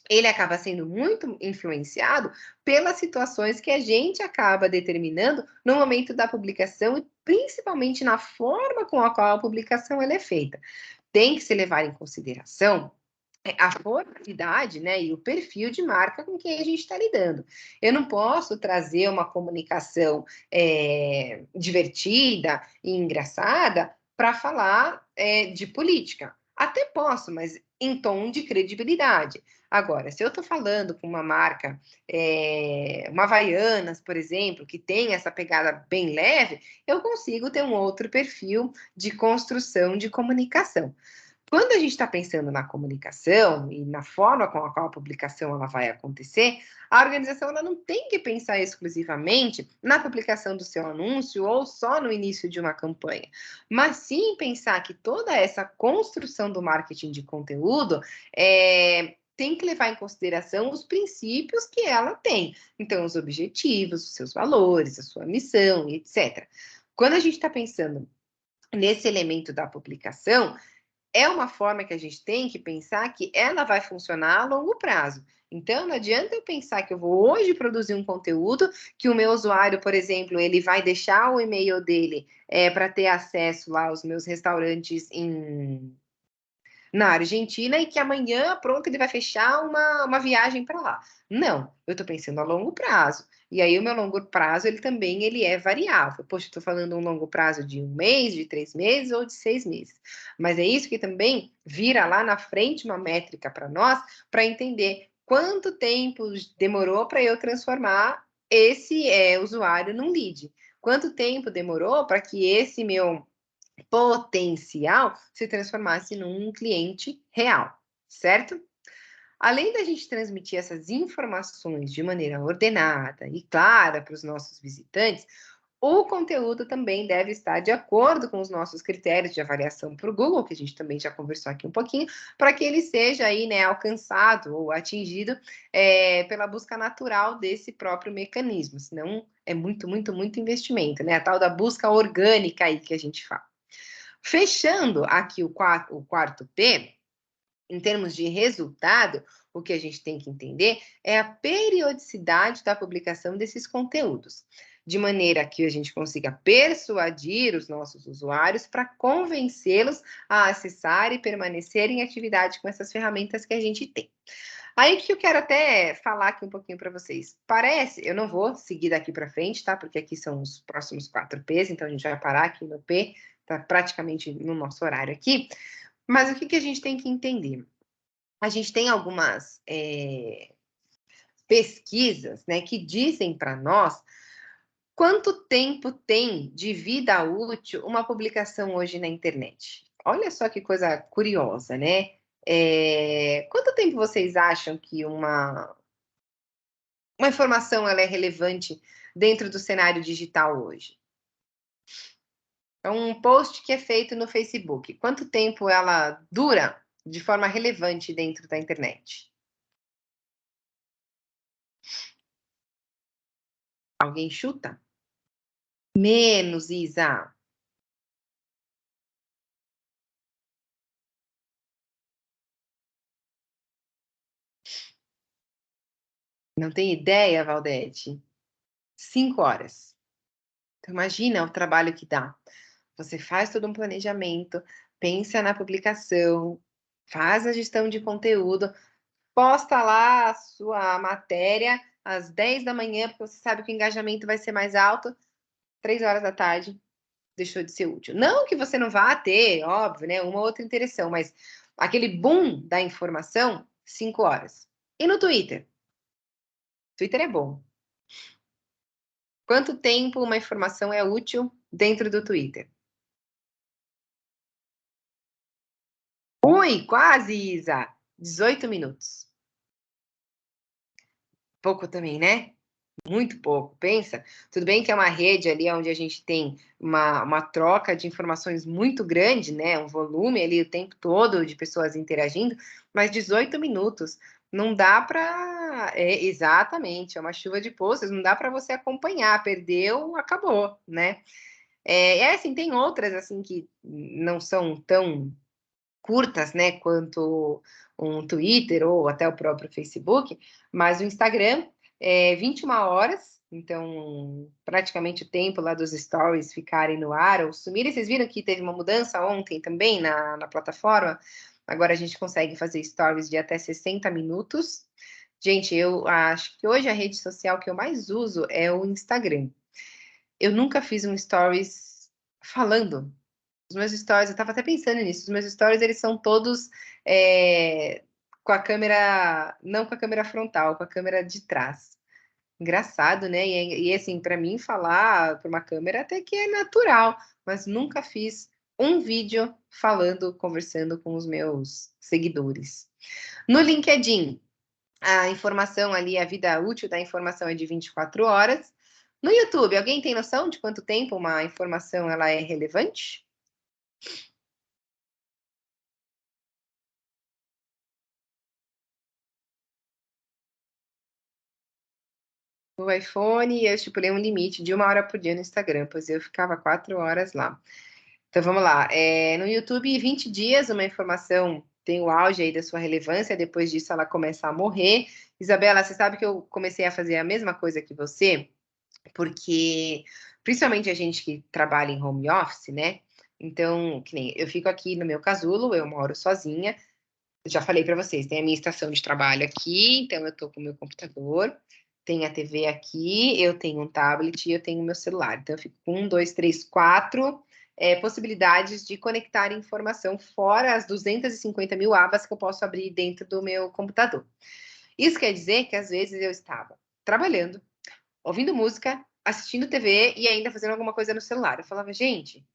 ele acaba sendo muito influenciado pelas situações que a gente acaba determinando no momento da publicação e principalmente na forma com a qual a publicação ela é feita. Tem que se levar em consideração a formalidade, né, e o perfil de marca com quem a gente está lidando. Eu não posso trazer uma comunicação divertida e engraçada para falar de política. Até posso, mas em tom de credibilidade. Agora, se eu estou falando com uma marca, uma Havaianas, por exemplo, que tem essa pegada bem leve, eu consigo ter um outro perfil de construção de comunicação. Quando a gente está pensando na comunicação e na forma com a qual a publicação ela vai acontecer, a organização ela não tem que pensar exclusivamente na publicação do seu anúncio ou só no início de uma campanha, mas sim pensar que toda essa construção do marketing de conteúdo tem que levar em consideração os princípios que ela tem. Então, os objetivos, os seus valores, a sua missão, etc. Quando a gente está pensando nesse elemento da publicação, é uma forma que a gente tem que pensar que ela vai funcionar a longo prazo. Então, não adianta eu pensar que eu vou hoje produzir um conteúdo, que o meu usuário, por exemplo, ele vai deixar o e-mail dele para ter acesso lá aos meus restaurantes na Argentina e que amanhã, pronto, ele vai fechar uma viagem para lá. Não, eu estou pensando a longo prazo. E aí o meu longo prazo, ele é variável. Poxa, estou falando um longo prazo de 1 mês, de 3 meses ou de 6 meses. Mas é isso que também vira lá na frente uma métrica para nós, para entender quanto tempo demorou para eu transformar esse usuário num lead. Quanto tempo demorou para que esse meu potencial se transformasse num cliente real, certo? Além da gente transmitir essas informações de maneira ordenada e clara para os nossos visitantes, o conteúdo também deve estar de acordo com os nossos critérios de avaliação para o Google, que a gente também já conversou aqui um pouquinho, para que ele seja aí, né, alcançado ou atingido pela busca natural desse próprio mecanismo, senão é muito, muito, muito investimento, né? A tal da busca orgânica aí que a gente fala. Fechando aqui o quarto P, em termos de resultado, o que a gente tem que entender é a periodicidade da publicação desses conteúdos, de maneira que a gente consiga persuadir os nossos usuários para convencê-los a acessar e permanecer em atividade com essas ferramentas que a gente tem. Aí que eu quero até falar aqui um pouquinho para vocês. Parece, eu não vou seguir daqui para frente, tá? Porque aqui são os próximos 4 P's, então a gente vai parar aqui no P está praticamente no nosso horário aqui, mas o que a gente tem que entender? A gente tem algumas pesquisas, né, que dizem para nós quanto tempo tem de vida útil uma publicação hoje na internet. Olha só que coisa curiosa, né? Quanto tempo vocês acham que uma informação ela é relevante dentro do cenário digital hoje? Então, um post que é feito no Facebook, quanto tempo ela dura de forma relevante dentro da internet? Alguém chuta? Menos, Isa. Não tem ideia, Valdete? 5 horas. Então, imagina o trabalho que dá. Você faz todo um planejamento, pensa na publicação, faz a gestão de conteúdo, posta lá a sua matéria às 10 da manhã, porque você sabe que o engajamento vai ser mais alto, 3 horas da tarde, deixou de ser útil. Não que você não vá ter, óbvio, né, uma outra interação, mas aquele boom da informação, 5 horas. E no Twitter? Twitter é bom. Quanto tempo uma informação é útil dentro do Twitter? Ui, quase, Isa! 18 minutos. Pouco também, né? Muito pouco, pensa. Tudo bem que é uma rede ali onde a gente tem uma troca de informações muito grande, né? Um volume ali o tempo todo de pessoas interagindo, mas 18 minutos não dá para. Exatamente, é uma chuva de posts, não dá para você acompanhar, perdeu, acabou, né? Assim, tem outras assim que não são tão curtas, né, quanto um Twitter ou até o próprio Facebook, mas o Instagram é 21 horas, então praticamente o tempo lá dos stories ficarem no ar ou sumirem. Vocês viram que teve uma mudança ontem também na plataforma? Agora a gente consegue fazer stories de até 60 minutos. Gente, eu acho que hoje a rede social que eu mais uso é o Instagram. Eu nunca fiz um stories falando. Os meus stories, eu estava até pensando nisso, os meus stories, eles são todos com a câmera, não com a câmera frontal, com a câmera de trás. Engraçado, né? E assim, para mim, falar para uma câmera até que é natural, mas nunca fiz um vídeo falando, conversando com os meus seguidores. No LinkedIn, a informação ali, a vida útil da informação é de 24 horas. No YouTube, alguém tem noção de quanto tempo uma informação ela é relevante? No iPhone, eu estipulei um limite de 1 hora por dia no Instagram, pois eu ficava 4 horas lá. Então, vamos lá. No YouTube, 20 dias, uma informação tem o auge aí da sua relevância, depois disso ela começa a morrer. Isabela, você sabe que eu comecei a fazer a mesma coisa que você? Porque, principalmente a gente que trabalha em home office, né? Então, que nem eu fico aqui no meu casulo, eu moro sozinha. Eu já falei para vocês, tem a minha estação de trabalho aqui, então eu estou com o meu computador, tem a TV aqui, eu tenho um tablet e eu tenho o meu celular. Então, eu fico com 1, 2, 3, 4 possibilidades de conectar informação, fora as 250 mil abas que eu posso abrir dentro do meu computador. Isso quer dizer que, às vezes, eu estava trabalhando, ouvindo música, assistindo TV e ainda fazendo alguma coisa no celular. Eu falava, gente,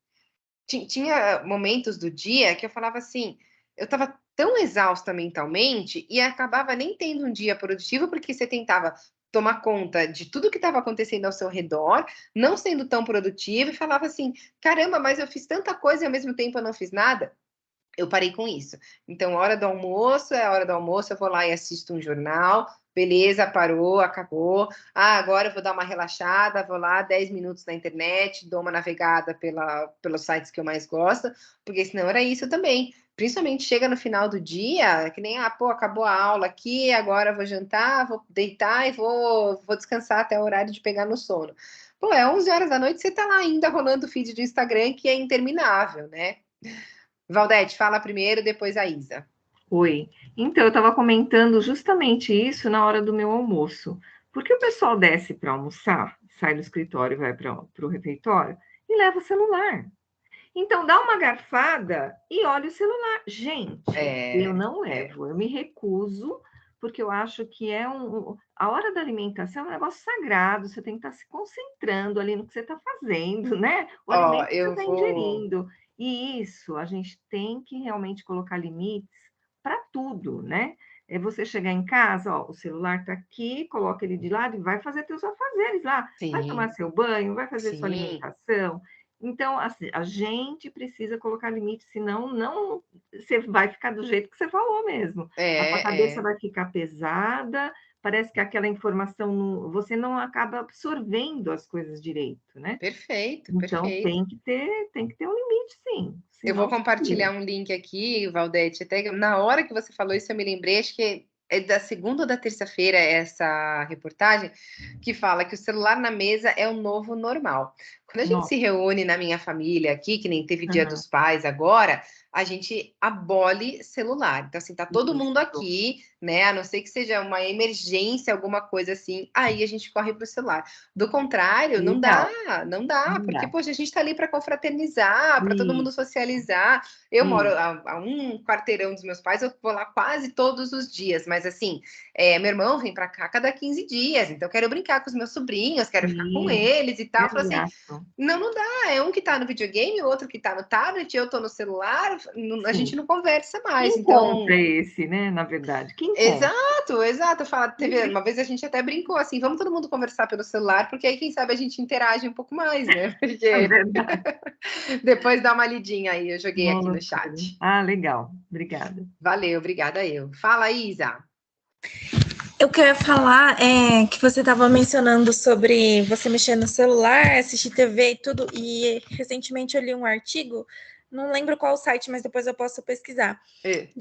tinha momentos do dia que eu falava assim, eu estava tão exausta mentalmente e acabava nem tendo um dia produtivo, porque você tentava tomar conta de tudo que estava acontecendo ao seu redor, não sendo tão produtivo, e falava assim: caramba, mas eu fiz tanta coisa e ao mesmo tempo eu não fiz nada. Eu parei com isso. Então, hora do almoço, é a hora do almoço, eu vou lá e assisto um jornal. Beleza, parou, acabou. Ah, agora eu vou dar uma relaxada, vou lá 10 minutos na internet, dou uma navegada pelos sites que eu mais gosto, porque senão era isso também. Principalmente chega no final do dia, que nem, pô, acabou a aula aqui, agora eu vou jantar, vou deitar e vou descansar até o horário de pegar no sono. Pô, é 11 horas da noite, você tá lá ainda rolando o feed do Instagram, que é interminável, né? Valdete, fala primeiro, depois a Isa. Oi. Então, eu estava comentando justamente isso na hora do meu almoço. Porque o pessoal desce para almoçar, sai do escritório e vai para o refeitório e leva o celular. Então, dá uma garfada e olha o celular. Gente, eu não levo, eu me recuso, porque eu acho que a hora da alimentação é um negócio sagrado, você tem que estar se concentrando ali no que você está fazendo, né? O Ó, alimento que você eu está vou. ingerindo. E isso, a gente tem que realmente colocar limites para tudo, né? É você chegar em casa, ó, o celular está aqui, coloca ele de lado e vai fazer teus afazeres lá. Vai tomar Sim, seu banho, vai fazer sua sim. alimentação. Então, assim, a gente precisa colocar limite, senão não, você vai ficar do jeito que você falou mesmo. A sua cabeça É. vai ficar pesada, parece que aquela informação, você não acaba absorvendo as coisas direito, né? Perfeito, Então, perfeito. tem que ter um limite, sim. Eu vou Senão, você compartilhar vira. um link aqui, Valdete. Até na hora que você falou isso, eu me lembrei, acho que é da segunda ou da terça-feira, essa reportagem, que fala que o celular na mesa é o novo normal. Quando a gente Nossa, se reúne na minha família aqui, que nem teve Dia aham, dos Pais agora, a gente abole celular. Então, assim, tá todo mundo isso. aqui, né? A não ser que seja uma emergência, alguma coisa assim, aí a gente corre pro celular. Do contrário, não dá, Legal, não dá, não porque, dá. poxa, a gente tá ali para confraternizar, para todo mundo Isso, socializar. Eu moro isso. a um quarteirão dos meus pais, eu vou lá quase todos os dias, mas assim, meu irmão vem para cá cada 15 dias, então eu quero brincar com os meus sobrinhos, quero ficar com Sim, eles e tal. Eu falo assim, exato. não, não dá, é um que tá no videogame, o outro que tá no tablet, eu tô no celular, a gente Sim. não conversa Que mais, encontro é então. esse, né? Na verdade, que encontro. Exato, exato. Teve Uhum. uma vez a gente até brincou assim, vamos todo mundo conversar pelo celular, porque aí quem sabe a gente interage um pouco mais, né? É Porque verdade, depois dá uma lidinha aí, eu joguei uma aqui no loucura. chat. Ah, legal, obrigada. Valeu, obrigada eu. Fala, Isa. Eu quero falar que você estava mencionando sobre você mexer no celular, assistir TV e tudo, e recentemente eu li um artigo, não lembro qual site, mas depois eu posso pesquisar.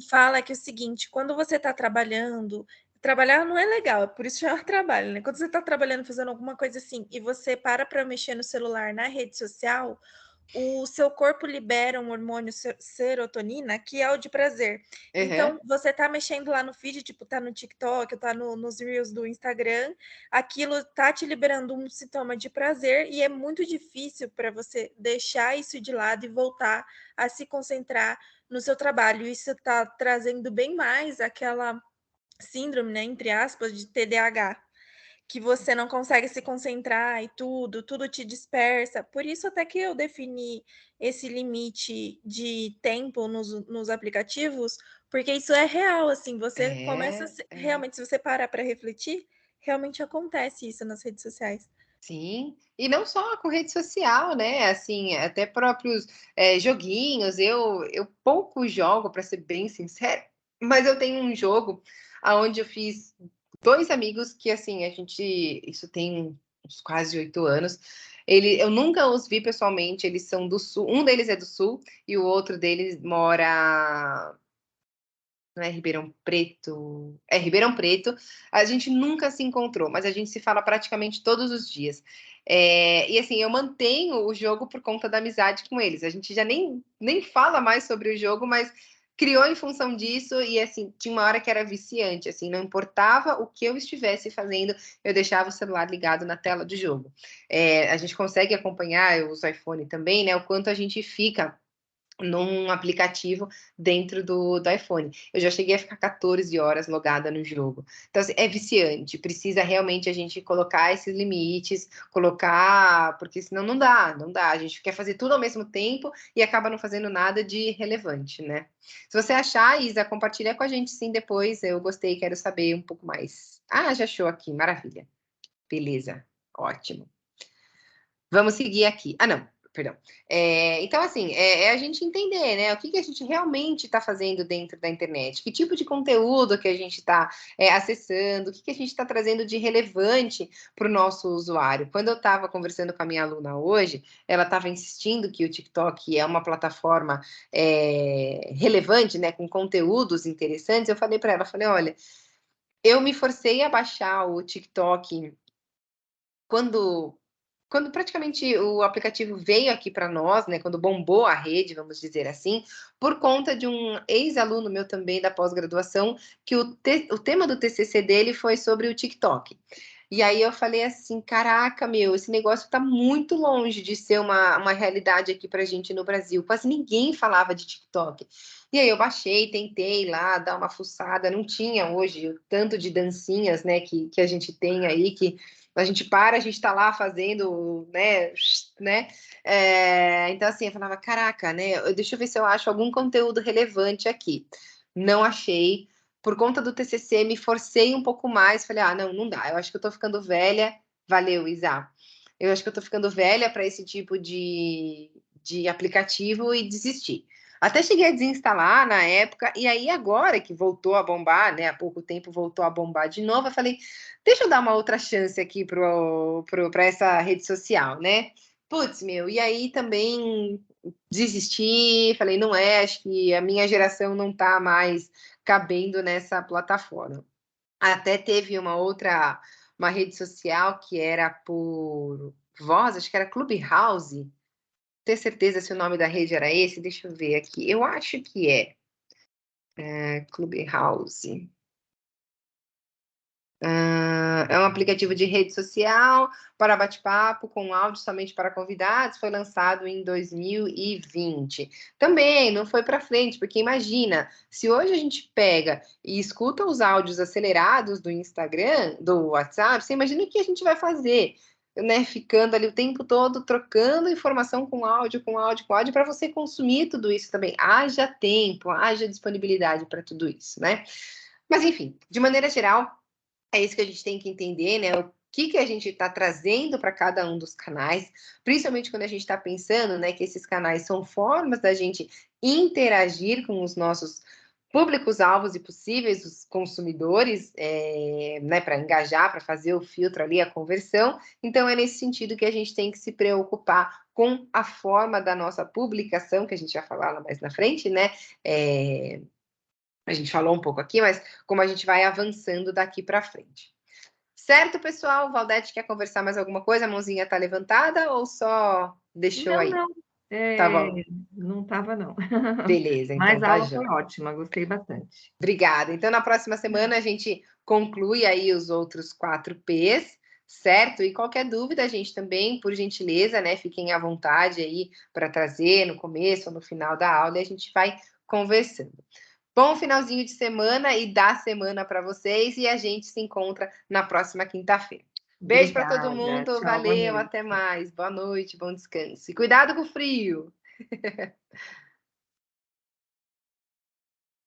Fala que é o seguinte, quando você está trabalhando, trabalhar não é legal, é por isso que é um trabalho, né? Quando você está trabalhando, fazendo alguma coisa assim, e você para mexer no celular na rede social, o seu corpo libera um hormônio serotonina, que é o de prazer. Uhum. Então, você tá mexendo lá no feed, tipo, tá no TikTok, tá nos Reels do Instagram, aquilo tá te liberando um sintoma de prazer e é muito difícil para você deixar isso de lado e voltar a se concentrar no seu trabalho. Isso tá trazendo bem mais aquela síndrome, né, entre aspas, de TDAH, que você não consegue se concentrar e tudo te dispersa. Por isso até que eu defini esse limite de tempo nos aplicativos, porque isso é real, assim, você começa realmente, se você parar para refletir, realmente acontece isso nas redes sociais. Sim, e não só com rede social, né? Assim, até próprios joguinhos. Eu pouco jogo, para ser bem sincero, mas eu tenho um jogo aonde eu fiz dois amigos que, assim, a gente. Isso tem uns quase 8 anos. Eu nunca os vi pessoalmente, eles são do sul. Um deles é do sul e o outro deles mora. Não é Ribeirão Preto? É Ribeirão Preto. A gente nunca se encontrou, mas a gente se fala praticamente todos os dias. E assim, eu mantenho o jogo por conta da amizade com eles. A gente já nem fala mais sobre o jogo, mas criou em função disso e assim, tinha uma hora que era viciante, assim, não importava o que eu estivesse fazendo, eu deixava o celular ligado na tela do jogo. A gente consegue acompanhar, eu uso iPhone também, né, o quanto a gente fica num aplicativo dentro do iPhone. Eu já cheguei a ficar 14 horas logada no jogo. Então, assim, é viciante. Precisa realmente a gente colocar esses limites, colocar, porque senão não dá, não dá. A gente quer fazer tudo ao mesmo tempo e acaba não fazendo nada de relevante, né? Se você achar, Isa, compartilha com a gente sim depois. Eu gostei, quero saber um pouco mais. Ah, já achou aqui, maravilha. Beleza, ótimo. Vamos seguir aqui. Ah, não, perdão. Então, assim, é a gente entender, né? O que a gente realmente está fazendo dentro da internet, que tipo de conteúdo que a gente está acessando, o que a gente está trazendo de relevante para o nosso usuário. Quando eu estava conversando com a minha aluna hoje, ela estava insistindo que o TikTok é uma plataforma relevante, né? Com conteúdos interessantes. Eu falei para ela, falei, olha, eu me forcei a baixar o TikTok quando praticamente o aplicativo veio aqui para nós, né, quando bombou a rede, vamos dizer assim, por conta de um ex-aluno meu também da pós-graduação, que o tema do TCC dele foi sobre o TikTok. E aí eu falei assim, caraca, meu, esse negócio tá muito longe de ser uma realidade aqui pra gente no Brasil. Quase ninguém falava de TikTok. E aí eu baixei, tentei lá dar uma fuçada, não tinha hoje o tanto de dancinhas, né, que a gente tem aí, que a gente para, a gente tá lá fazendo, né? Então, assim, eu falava, caraca, né? Deixa eu ver se eu acho algum conteúdo relevante aqui. Não achei. Por conta do TCC, me forcei um pouco mais. Falei, não dá. Eu acho que eu tô ficando velha. Valeu, Isa. Eu acho que eu tô ficando velha para esse tipo de aplicativo e desisti. Até cheguei a desinstalar na época, e aí agora que voltou a bombar, né? Há pouco tempo voltou a bombar de novo, eu falei, deixa eu dar uma outra chance aqui para essa rede social, né? Putz, meu, e aí também desisti, falei, não é, acho que a minha geração não tá mais cabendo nessa plataforma. Até teve uma rede social que era por voz, acho que era Clubhouse, ter certeza se o nome da rede era esse, deixa eu ver aqui. Eu acho que é Clubhouse. É um aplicativo de rede social para bate-papo com áudio somente para convidados. Foi lançado em 2020. Também não foi para frente, porque imagina, se hoje a gente pega e escuta os áudios acelerados do Instagram, do WhatsApp, você imagina o que a gente vai fazer? Né, ficando ali o tempo todo trocando informação com áudio, para você consumir tudo isso também. Haja tempo, haja disponibilidade para tudo isso, né? Mas enfim, de maneira geral, é isso que a gente tem que entender, né? O que a gente está trazendo para cada um dos canais, principalmente quando a gente está pensando, né, que esses canais são formas da gente interagir com os nossos públicos-alvos e possíveis os consumidores, né, para engajar, para fazer o filtro ali, a conversão. Então, é nesse sentido que a gente tem que se preocupar com a forma da nossa publicação, que a gente vai falar lá mais na frente, né? A gente falou um pouco aqui, mas como a gente vai avançando daqui para frente. Certo, pessoal? Valdete quer conversar mais alguma coisa? A mãozinha está levantada ou só deixou aí? Não. Tá bom. Não estava, não. Beleza, então Mas a tá aula foi jóia. ótima, gostei bastante. Obrigada. Então, na próxima semana, a gente conclui aí os outros 4 Ps, certo? E qualquer dúvida, a gente também, por gentileza, né, fiquem à vontade aí para trazer no começo ou no final da aula e a gente vai conversando. Bom finalzinho de semana e da semana para vocês e a gente se encontra na próxima quinta-feira. Beijo para todo mundo, Tchau, valeu, até mais, boa noite, bom descanso. E cuidado com o frio!